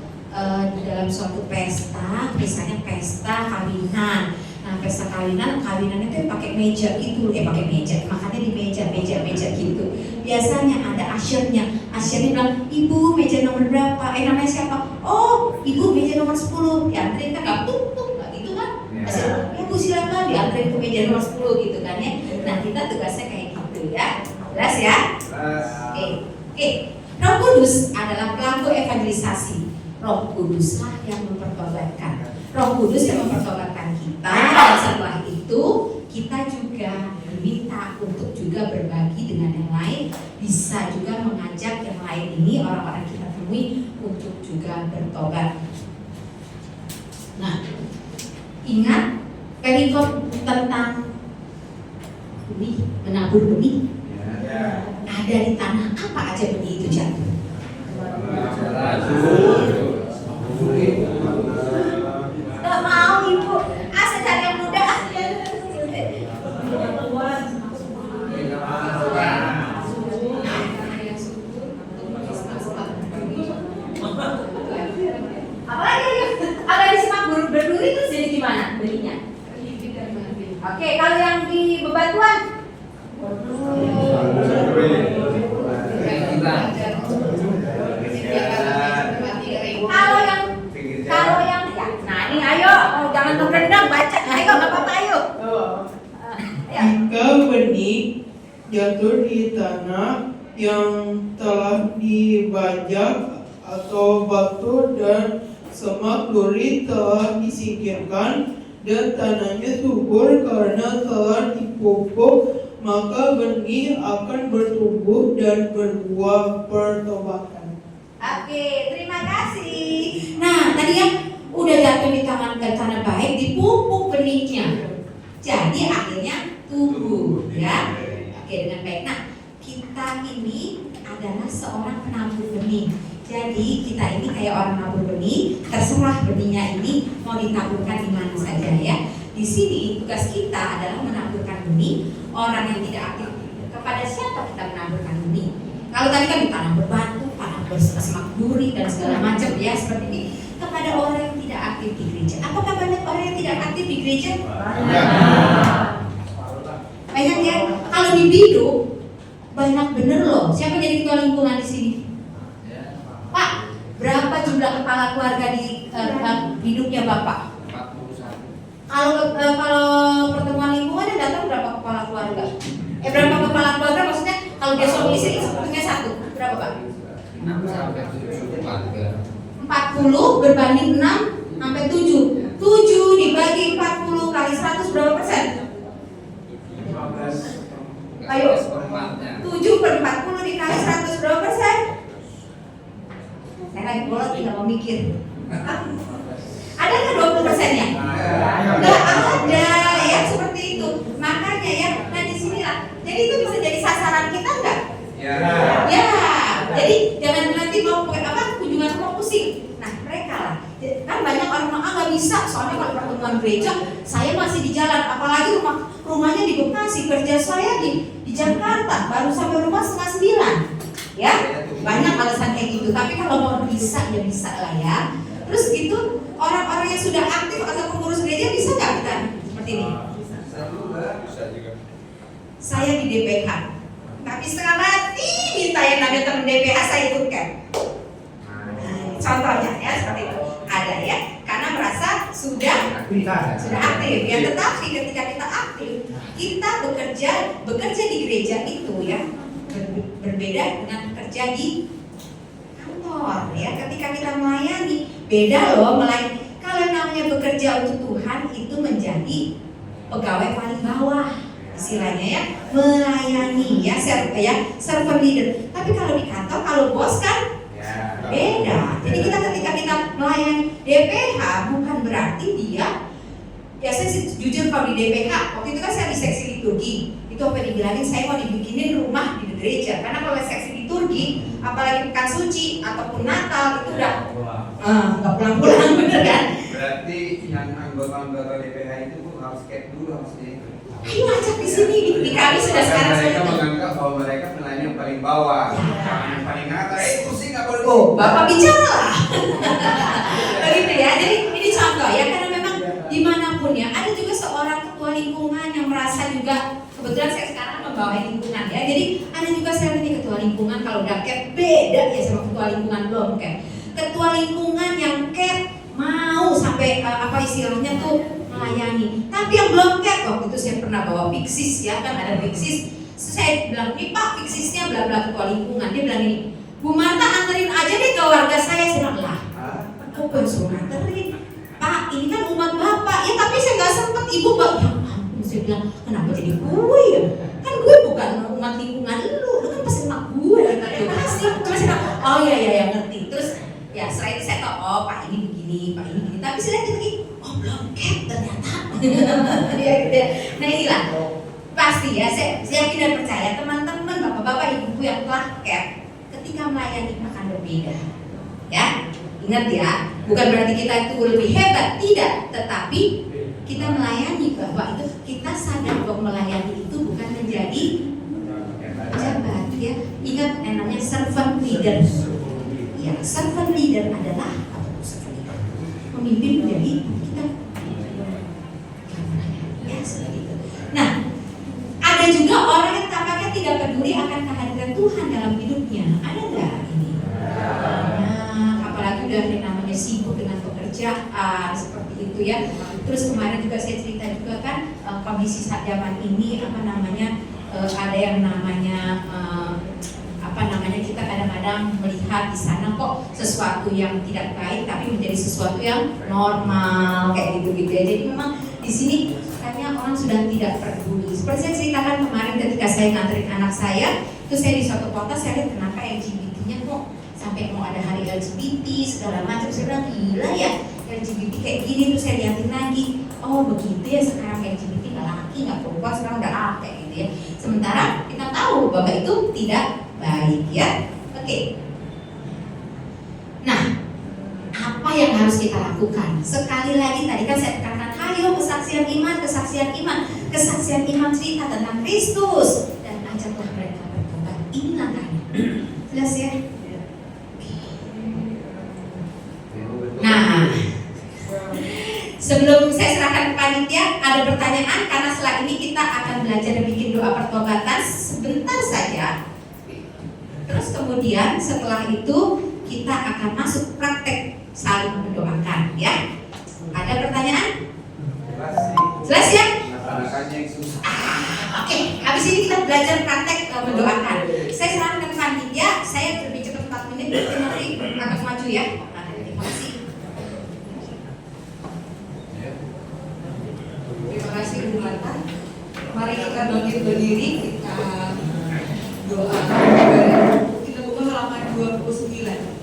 di dalam suatu pesta, misalnya pesta kawinan. Nah, pesta kawinan itu pakai meja gitu, pakai meja, makannya di meja gitu. Biasanya ada ushernya bilang, ibu meja nomor berapa? Namanya siapa? Oh, ibu meja nomor 10. Dianterin kan nggak tuk nggak gitu kan? Ya bu silakan dianterin ke meja nomor 10 gitu kan ya. Nah kita tugasnya kayak gitu ya, jelas ya? Oke. Roh Kudus adalah pelaku evangelisasi. Roh Kuduslah yang mempertobatkan. Roh Kudus yang mempertobatkan kita. Dan setelah itu kita juga diminta untuk juga berbagi dengan yang lain, bisa juga mengajak yang lain ini orang-orang kita temui untuk juga bertobat. Nah, ingat perikop tentang benih, menabur benih. Ada di tanah apa aja benih itu jatuh? Gak mau ibu, cari yang muda. Apalagi di semak berduri itu jadi gimana benihnya? Oke, kalau yang di bebatuan kalau yang ya, nah ini ayo, jangan terendam baca, ayo nggak apa-apa ayo. Jika benih jatuh di tanah yang telah dibajak atau batu dan semak duri telah disingkirkan dan tanahnya subur karena telah dipupuk, maka benih akan bertumbuh dan berbuah pertobatan. Oke, terima kasih. Nah, tadi yang udah jatuh di tanah baik, dipupuk benihnya, jadi akhirnya tumbuh, ya. Oke, dengan baik. Nah, kita ini adalah seorang penabur benih. Jadi kita ini kayak orang nabur benih, terserah benihnya ini mau ditaburkan di mana saja ya. Di sini tugas kita adalah menaburkan benih. Orang yang tidak aktif, kepada siapa kita menaburkan benih? Kalau tadi kan ditanam berbatu, tanam bersemak duri dan segala macam ya seperti ini. Kepada orang yang tidak aktif di gereja. Apakah banyak orang yang tidak aktif di gereja? Banyak ya. Kalau di Bidu banyak bener loh. Siapa jadi ketua lingkungan di sini? Pak, berapa jumlah kepala keluarga di hidupnya Bapak? Kalau pertemuan lingkungan yang datang berapa kepala keluarga? Berapa kepala keluarga maksudnya kalau dia suami istri punya satu, berapa Pak? 40 berbanding 6 sampai 7. 7 dibagi 40 kali 100 berapa persen? 15. Ayo. 7 per 40 dikali 100 berapa persen? Saya lagi bolot tinggal memikir. Ada nggak 20%-nya? Nggak ada jalan, apalagi rumahnya di Bekasi, kerja saya di Jakarta, baru sampai rumah 8:30. Ya, banyak alasan kayak gitu. Tapi kalau mau bisa ya bisa lah ya. Terus gitu, orang-orang yang sudah aktif atau pengurus gereja bisa nggak kita seperti ini? Saya di DPH, tapi setengah mati minta yang namanya teman DPH saya ikutkan. Contohnya ya seperti itu. Ada ya, karena merasa sudah aktif ya. Tetapi ketika kita aktif, kita bekerja di gereja itu ya berbeda dengan kerja di kantor ya. Ketika kita melayani, beda loh melayani. Kalau namanya bekerja untuk Tuhan itu menjadi pegawai paling bawah istilahnya ya, melayani ya, servant leader. Tapi kalau di kantor, kalau bos kan beda. Jadi ketika kita melayani DPH bukan berarti dia ya, saya jujur kalau di DPH waktu itu kan saya di seksi liturgi, itu apa dibilangin saya mau dibikinin rumah di gereja, karena kalau seksi liturgi apalagi pekan suci ataupun Natal itu udah nggak pulang-pulang, bener kan? Berarti yang anggota DPH itu harus cek dulu harusnya itu. Ayo ajak di sini di kami sudah sekarang mereka sudah. menganggap bahwa mereka melayani yang paling bawah, jangan yang paling atas. Kursi nggak boleh. Oh, Bapak bicara lah. Begitu ya. Jadi ini contoh ya, karena memang dimanapun ya, ada juga seorang ketua lingkungan yang merasa juga, kebetulan saya sekarang membawahi lingkungan ya. Jadi ada juga saya ini ketua lingkungan, kalau udah cap beda ya sama ketua lingkungan belum cap. Ketua lingkungan yang cap mau sampai apa istilahnya tuh melayani. Tapi yang belum cap, waktu itu saya pernah bawa Pixis ya, kan ada Pixis. Saya bilang, nih Pak, Pixisnya bla bla ketua lingkungan. Dia bilang ini, Bu Marta anterin aja deh ke warga saya. Saya bilang, lah, aku yang suruh anterin. Pak, ini kan umat Bapak. Ya tapi saya nggak sempet, Ibu Mbak. Ya ampun, saya bilang, kenapa jadi gue ya? Kan gue bukan umat lingkungan lu kan pasti emak gue. Pasti. Cuma saya bilang, oh iya ngerti. Terus ya setelah itu saya tahu, oh Pak ini begini, Pak ini begini. Tapi saya lihat lagi, oh belum cap ternyata. Ya, gitu ya. Nah inilah pasti ya, saya yakin dan percaya teman-teman, bapak-bapak, ibu-ibu yang telah cap, ketika melayani akan berbeda. Ya, ingat ya, bukan berarti kita itu lebih hebat, tidak. Tetapi kita melayani bahwa itu kita sadar bahwa melayani itu bukan menjadi pejabat. Ya, ingat namanya servant leader. Ya, servant leader adalah pemimpin menjadi kita. Ya, seperti itu. Nah, ada juga orang yang tampaknya tidak peduli akan kehadiran Tuhan dalam hidupnya. Ada nggak ini? Nah, apalagi udah namanya sibuk dengan pekerjaan seperti itu ya. Terus kemarin juga saya cerita juga kan kondisi saat zaman ini ada yang namanya kita kadang-kadang melihat di sana kok sesuatu yang tidak baik tapi menjadi sesuatu yang normal kayak gitu ya. Jadi memang di sini kayaknya orang sudah tidak peduli. Seperti saya ceritakan kemarin ketika saya nganterin anak saya, itu saya di suatu kota, saya lihat kenapa LGBT-nya kok sampai mau ada hari LGBT segala macam. Saya bilang gila ya, LGBT kayak gini. Terus saya lihatin lagi, oh begitu ya sekarang LGBT nggak laki nggak perempuan, sekarang udah kayak gitu ya. Sementara kita tahu bahwa itu tidak baik ya. Oke. Nah, apa yang harus kita lakukan? Sekali lagi tadi kan saya tekankan, ayo kesaksian iman cerita tentang Kristus dan ajaklah mereka bertobat. Ini langkahnya. Jelas ya? Nah, sebelum saya serahkan ke panitia, ada pertanyaan karena setelah ini kita akan belajar bikin doa pertobatan sebentar saja. Terus kemudian setelah itu kita akan masuk praktek saling mendoakan ya. Ada pertanyaan? Jelas ya? Oke, habis ini kita belajar praktek mendoakan. Saya serahkan ke panitia, saya lebih cepat 4 menit, nanti akan maju ya. Terima kasih. Terima kasih Bu Marta. Mari kita bangkit berdiri, kita doa. Kita buka halaman 29.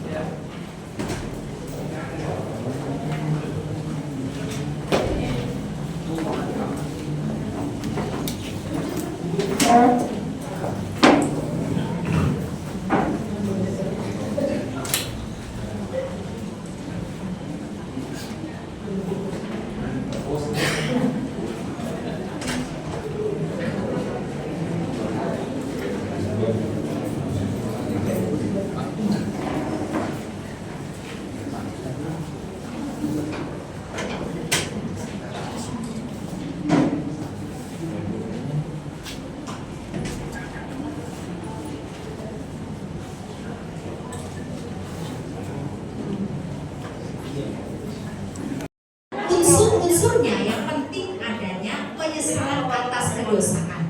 kedosaan.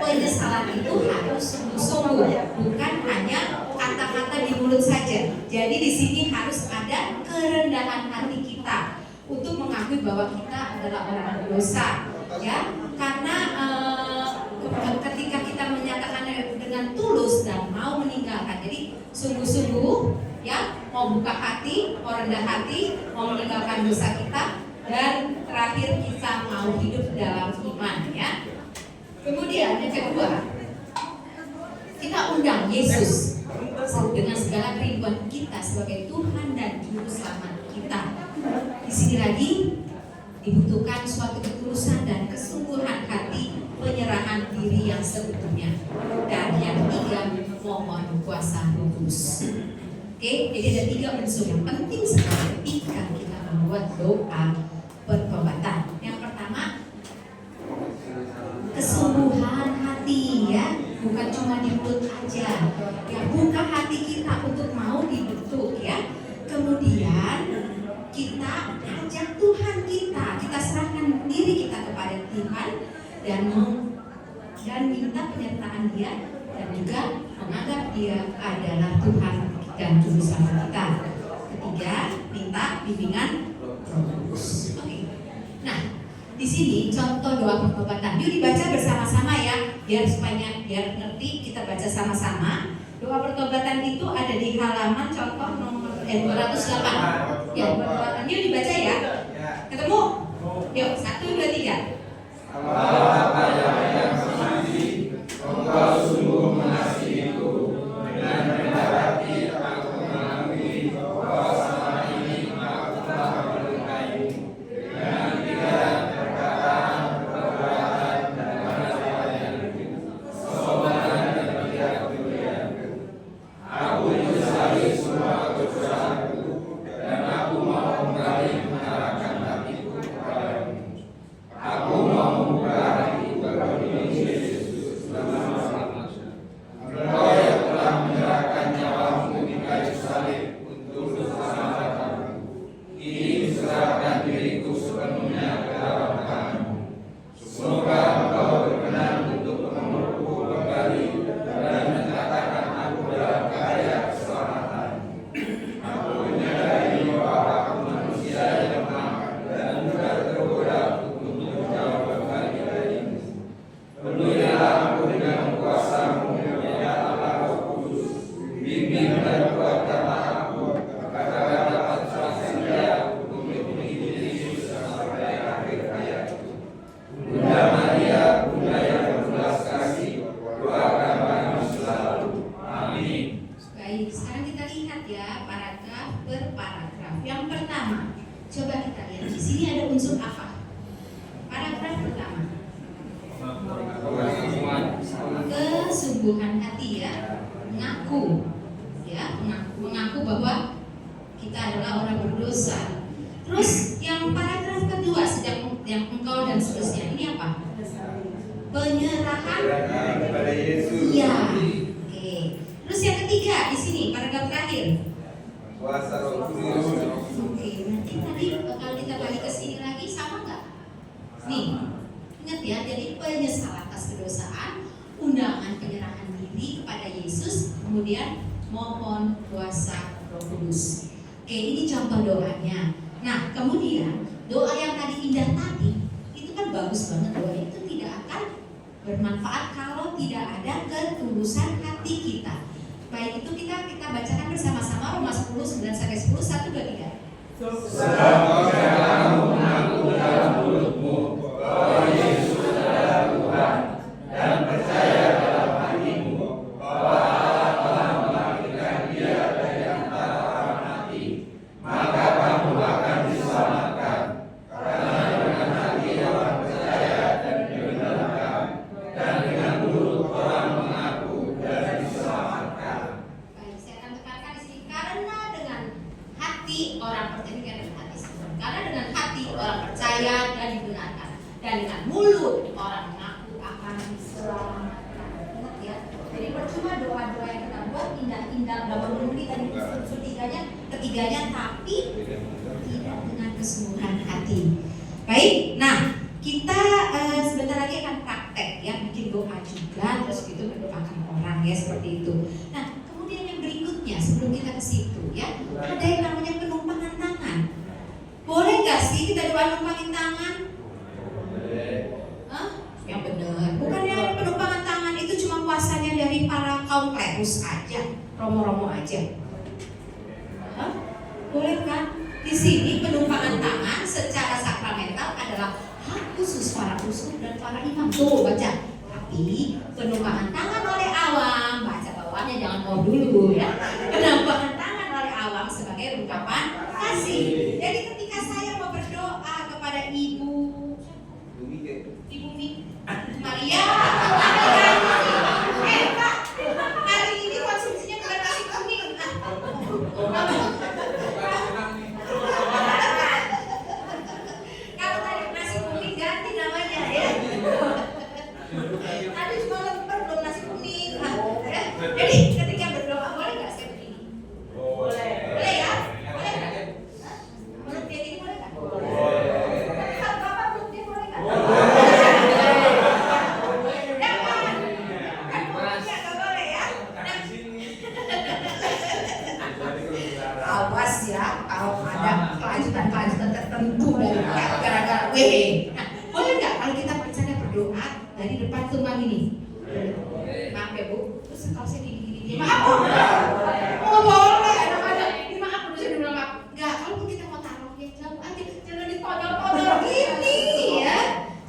Penyesalan itu harus sungguh-sungguh, bukan hanya kata-kata di mulut saja. Jadi di sini harus ada kerendahan hati kita untuk mengakui bahwa kita adalah orang berdosa, ya. Karena ketika kita menyatakan dengan tulus dan mau meninggalkan, jadi sungguh-sungguh, ya, mau buka hati, mau rendah hati, mau meninggalkan dosa kita, dan terakhir kita mau hidup dalam iman, ya. Kemudian yang kedua, kita undang Yesus dengan segala kerinduan kita sebagai Tuhan dan Juru Selamat kita. Di sini lagi dibutuhkan suatu ketulusan dan kesungguhan hati, penyerahan diri yang seutuhnya. Dan yang ketiga, mohon kuasa Roh Kudus. Oke, jadi ada 3 unsur yang penting sekali ketika kita membuat doa pertobatan. Yang pertama, kesungguhan hati, ya, bukan cuma di mulut aja, ya, buka hati kita untuk mau dibentuk, ya. Kemudian kita ajak Tuhan kita serahkan diri kita kepada Tuhan dan minta penyertaan Dia, dan juga menganggap Dia adalah Tuhan dan Juru Selamat kita. Ketiga, minta bimbingan Roh Kudus. Oke. Nah, di sini contoh doa pertobatan. Yuk dibaca bersama-sama, ya, biar ngerti. Kita baca sama-sama. Doa pertobatan itu ada di halaman contoh nomor 208. Ya, pertobatan. Yuk dibaca, ya. Ketemu? Yuk, 1, 2, 3. Bapa yang mengasihi, Engkau sungguh mengasihiku. Dengan rendah hati aku mengakui bahwa selama ini aku telah melukai-Mu. Dengan pikiran, perkataan, perbuatan, dan perbuatanku, sombongan dan ketidakpedulianku. Aku menyesali semua kedosaanku, dan aku mau kembali mengarahkan hatiku kepadamu. Aku mau membuka hatiku kepada Yesus selama-lamanya. Engkau yang telah menyerahkan nyawamu di kayu salib untuk keselamatanku. Kini serahkan diriku sepenuhnya ke dalam tangan-Mu. Semoga Engkau berkenan untuk memelukku kembali dan menyatakan aku dalam karya keselamatan. Aku menyadari bahwa aku manusia yang lemah dan mudah tergoda untuk menjauh kembali darimu. Penuhilah aku dengan kuasa-Mu, ya Allah Roh Kudus. Bimbing dan kuatkanlah aku agar dapat setia untuk mengikuti Yesus sampai akhir hayatku. Bunda Maria, Bunda yang berbelas kasih, doakan kami selalu. Amin. Baik, sekarang kita lihat, ya, paragraf per paragraf. Yang pertama, coba kita lihat di sini ada unsur apa? Paragraf pertama, kesungguhan hati, ya, mengaku, ya, mengaku bahwa kita adalah orang berdosa. Terus yang paragraf kedua, sedang yang engkau dan seterusnya, ini apa? Penyerahan. Kepada Yesus. Iya. Oke. Terus yang ketiga di sini paragraf terakhir. Kuasa Roh Kudus. Oke. Nanti tadi kalau kita balik ke sini lagi sama nggak? Nih, ingat, ya. Jadi penyesalan atas kedosaan, undangan penyerahan diri kepada Yesus, kemudian mohon kuasa Roh Kudus. Oke, ini contoh doanya. Nah, kemudian doa yang tadi indah tadi itu kan bagus banget, doa itu tidak akan bermanfaat kalau tidak ada ketulusan hati kita. Baik, itu kita bacakan bersama-sama Roma 10:9-10, 1, 2, 3. Sebab kamu mengaku dalam mulutmu bahwa Yesus adalah Tuhan dan percaya dalam hatimu bahwa Allah telah membangkitkan Dia dari antara orang mati, maka kamu akan diselamatkan. Karena dengan hati orang percaya dan dibenarkan, dan dengan mulut orang mengaku dan diselamatkan. Baik, saya akan tekankan di sini, karena dengan hati orang percaya, dengan hati semua. Karena dengan hati orang percaya dan dibenarkan, dan dengan mulut orang mengaku akan diselamatkan. Ingat, ya. Jadi percuma doa-doa yang kita buat indah-indah, gak memenuhi tadi unsur ketiganya, tapi tidak dengan kesungguhan hati. Baik, nah kita sebentar lagi akan praktek. kaum klerus aja, romo-romo aja. Hah? Boleh kan? Di sini penumpangan tangan secara sakramental adalah hak khusus para uskup dan para imam. Tuh baca. Tapi penumpangan tangan oleh awam, baca bawahnya jangan mau dulu ya. Penumpangan tangan oleh awam sebagai ungkapan kasih. Jadi ketika saya mau berdoa kepada Ibu Maria, Pak, hari ini konsumsinya bukan nasi kuning. Kalau tadi nasi kuning ganti namanya ya. Tadi cuma lemper belum nasi kuning. Ya. Jadi ketika berdoa boleh nggak saya begini? Boleh. Boleh ya? Boleh nggak? Menurut dia ini boleh nggak? Kalau Bapak menurut dia boleh nggak? Awas ya kalau ada kelanjutan tertentu dari gara-gara nah, boleh nggak kalau kita bercanda berdoa dari depan tumbang ini? Maaf ya Bu, terus kalau saya gini maaf boleh, namanya ini maaf dulu saya bilang maaf. Nggak, kalau kita mau taruhnya jauh aja, jangan ditodol-todol gini ya.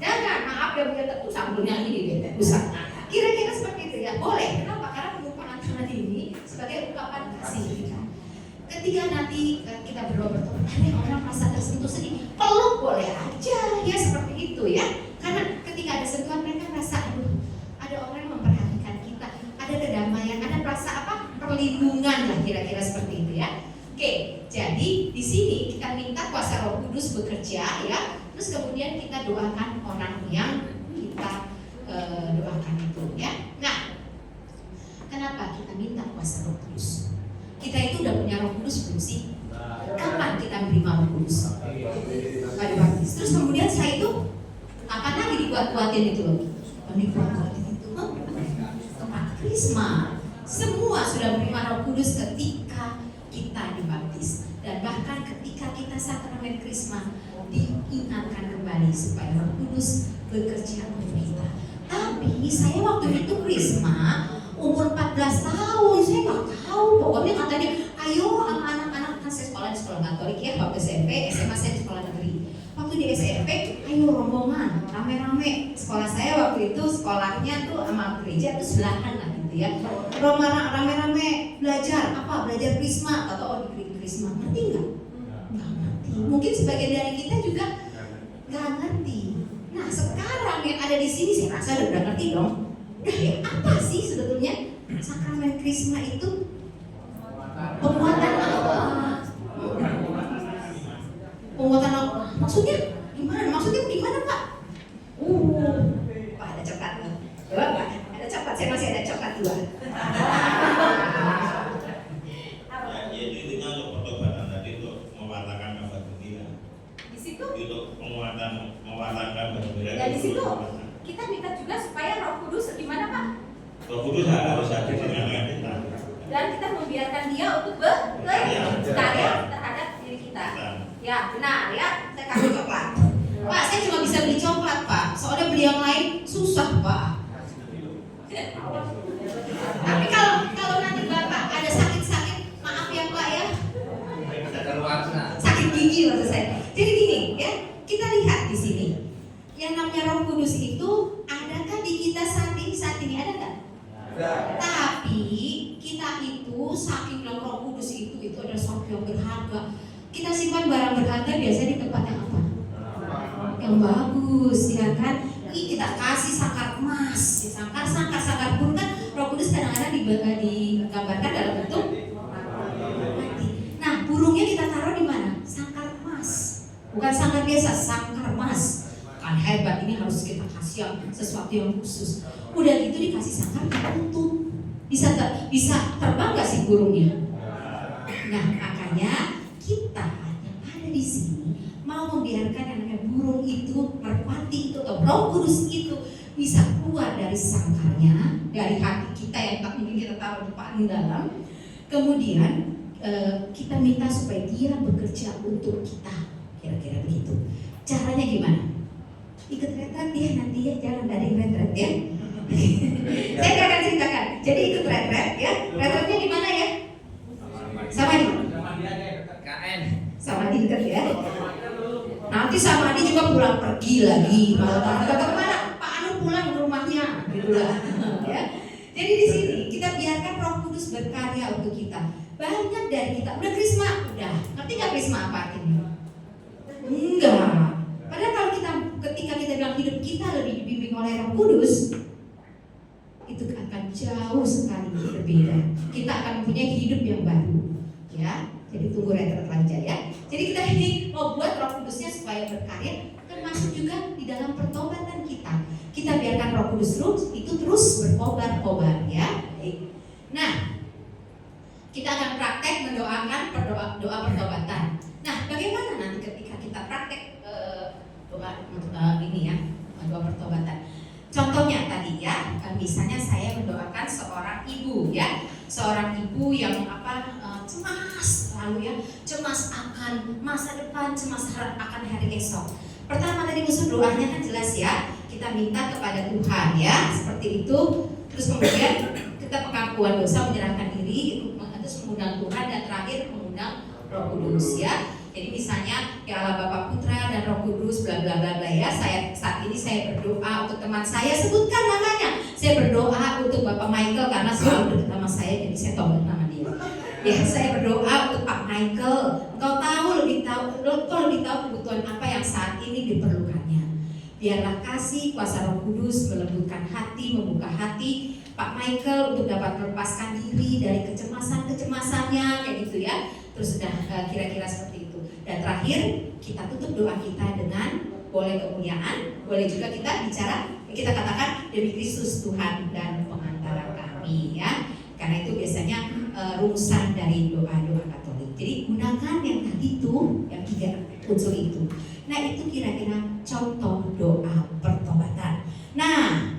Jangan, maaf ya Bu, tentu sambelnya ini deh, besar. Kira-kira seperti itu ya, boleh. Kenapa? Karena penumpangan tangan ini sebagai ungkapan kasih kita. Ketika nanti kita berdoa ada orang merasa tersentuh sedih, peluk boleh aja ya seperti itu ya. Karena ketika ada sentuhan mereka merasa ada orang yang memperhatikan kita, ada kedamaian, ada rasa perlindungan lah kira-kira seperti itu ya. Oke, jadi di sini kita minta kuasa Roh Kudus bekerja ya. Terus kemudian kita doakan orang yang kita doakan itu ya. Nah, kenapa kita minta kuasa Roh Kudus? Kita itu udah punya Roh Kudus belum sih? Kapan kita menerima Roh Kudus? Pada baptis. Terus kemudian saya itu kapan lagi dibuat-buatin itu loh? Dibuat-buatin itu tempat krisma. Semua sudah menerima Roh Kudus ketika kita dibaptis. Dan bahkan ketika kita sakramen krisma diingatkan kembali supaya Roh Kudus bekerja untuk kita. Tapi saya waktu itu krisma umur 14 tahun, saya nggak tahu. Pokoknya katanya, ayo anak-anak kan saya sekolah di sekolah Katolik ya, waktu SMP, SMA saya di sekolah negeri. Waktu di SMP, ayo rombongan, rame-rame. Sekolah saya waktu itu sekolahnya tuh sama gereja tuh sebelahan lah gitu ya. Rame-rame belajar apa? Belajar krisma atau di krisma. Ngerti nggak? Nggak ngerti. Mungkin sebagian dari kita juga nggak ngerti. Nah sekarang yang ada di sini saya rasa udah ngerti dong. Ya, apa sih sebetulnya sakramen krisma itu? Penguatan apa? Penguatan apa? Maksudnya gimana? Maksudnya gimana Pak? Pak ada coklat nih. Coba Pak, ada coklat. Saya masih ada coklat 2. Yaitu intinya untuk pertobatan tadi untuk mewartakan kabar gembira. Di situ? Untuk penguatan mewartakan kabar gembira. Dan di situ kita minta juga supaya Roh Kudus gimana Pak? Roh Kudus harus hadir di tengah kita. Dan kita membiarkan dia untuk berkarya terhadap diri kita. Ya benar ya, saya kasih coklat. Pak, saya cuma bisa beli coklat Pak. Soalnya beli yang lain susah Pak. Tapi kalau nanti Bapak ada sakit-sakit, maaf ya Pak ya. Sakit gigi maksud saya. Jadi gini ya, kita lihat di sini. Yang namanya Roh Kudus itu adakah di kita saat ini ada nggak? Tapi kita itu saking Roh Kudus itu adalah sesuatu yang berharga. Kita simpan barang berharga biasanya di tempat yang apa? Yang bagus, ya kan? Kita kasih sangkar emas, sangkar pun kan Roh Kudus kadang-kadang digambarkan dalam bentuk mati. Nah, burungnya kita taruh di mana? Sangkar emas, bukan sangkar biasa, sangkar emas. Kan hebat, ini harus kita kasih yang sesuatu yang khusus. Udah gitu dikasih sangkar tertutup. Bisa terbang nggak sih burungnya? Nah, makanya kita yang ada di sini mau membiarkan yang namanya burung itu, merpati itu atau Roh Kudus itu bisa keluar dari sangkarnya, dari hati kita yang tak mungkin kita taruh di paling dalam. Kemudian kita minta supaya dia bekerja untuk kita, kira-kira begitu. Caranya gimana? Ikut retret ya nanti ya, jangan dari retret ya. Saya akan ceritakan. Jadi ikut retret deket ya. Nanti sama Adi juga pulang pergi lagi. Malah kata kemana? Pak Anu pulang ke rumahnya, gitulah. Ya. Jadi di sini kita biarkan Roh Kudus berkarya untuk kita. Banyak dari kita udah krisma, udah. Ngerti nggak krisma apa artinya? Enggak. Padahal kalau ketika kita bilang hidup kita lebih dibimbing oleh Roh Kudus, itu akan jauh sekali berbeda. Kita akan mempunyai hidup yang baru, ya. Jadi tunggu retret lanjut ya. Jadi kita ini mau buat Roh Kudusnya supaya berkarya, termasuk juga di dalam pertobatan kita. Kita biarkan Roh Kudus terus berkobar-kobar, ya. Baik. Nah, kita akan praktek mendoakan doa pertobatan. Nah, bagaimana nanti ketika kita praktek doa ini ya, doa pertobatan? Contohnya tadi ya, misalnya saya mendoakan seorang ibu ya, seorang ibu yang cemas lalu ya, cemas akan masa depan, cemas akan hari esok. Pertama tadi usul doanya kan jelas ya, kita minta kepada Tuhan ya, seperti itu. Terus kemudian kita pengakuan dosa, menyerahkan diri, terus mengundang Tuhan, dan terakhir mengundang Roh Kudus ya. Jadi misalnya ya Allah Bapa Putra dan Roh Kudus bla bla bla bla ya. Saat ini saya berdoa untuk teman saya, sebutkan namanya. Saya berdoa untuk Bapak Michael karena selalu dekat sama saya, jadi saya tahu nama dia. Ya, saya berdoa untuk Pak Michael. Engkau lebih tahu kebutuhan apa yang saat ini diperlukannya. Biarlah kasih kuasa Roh Kudus melembutkan hati, membuka hati Pak Michael untuk dapat melepaskan diri dari kecemasannya kayak gitu ya. Terus sudah kira-kira seperti itu. Dan terakhir kita tutup doa kita dengan boleh kemuliaan, boleh juga kita katakan demi Kristus Tuhan dan pengantara kami ya. Karena itu biasanya rumusan dari doa-doa Katolik. Jadi gunakan yang tadi itu, yang 3 unsur itu. Nah itu kira-kira contoh doa pertobatan. Nah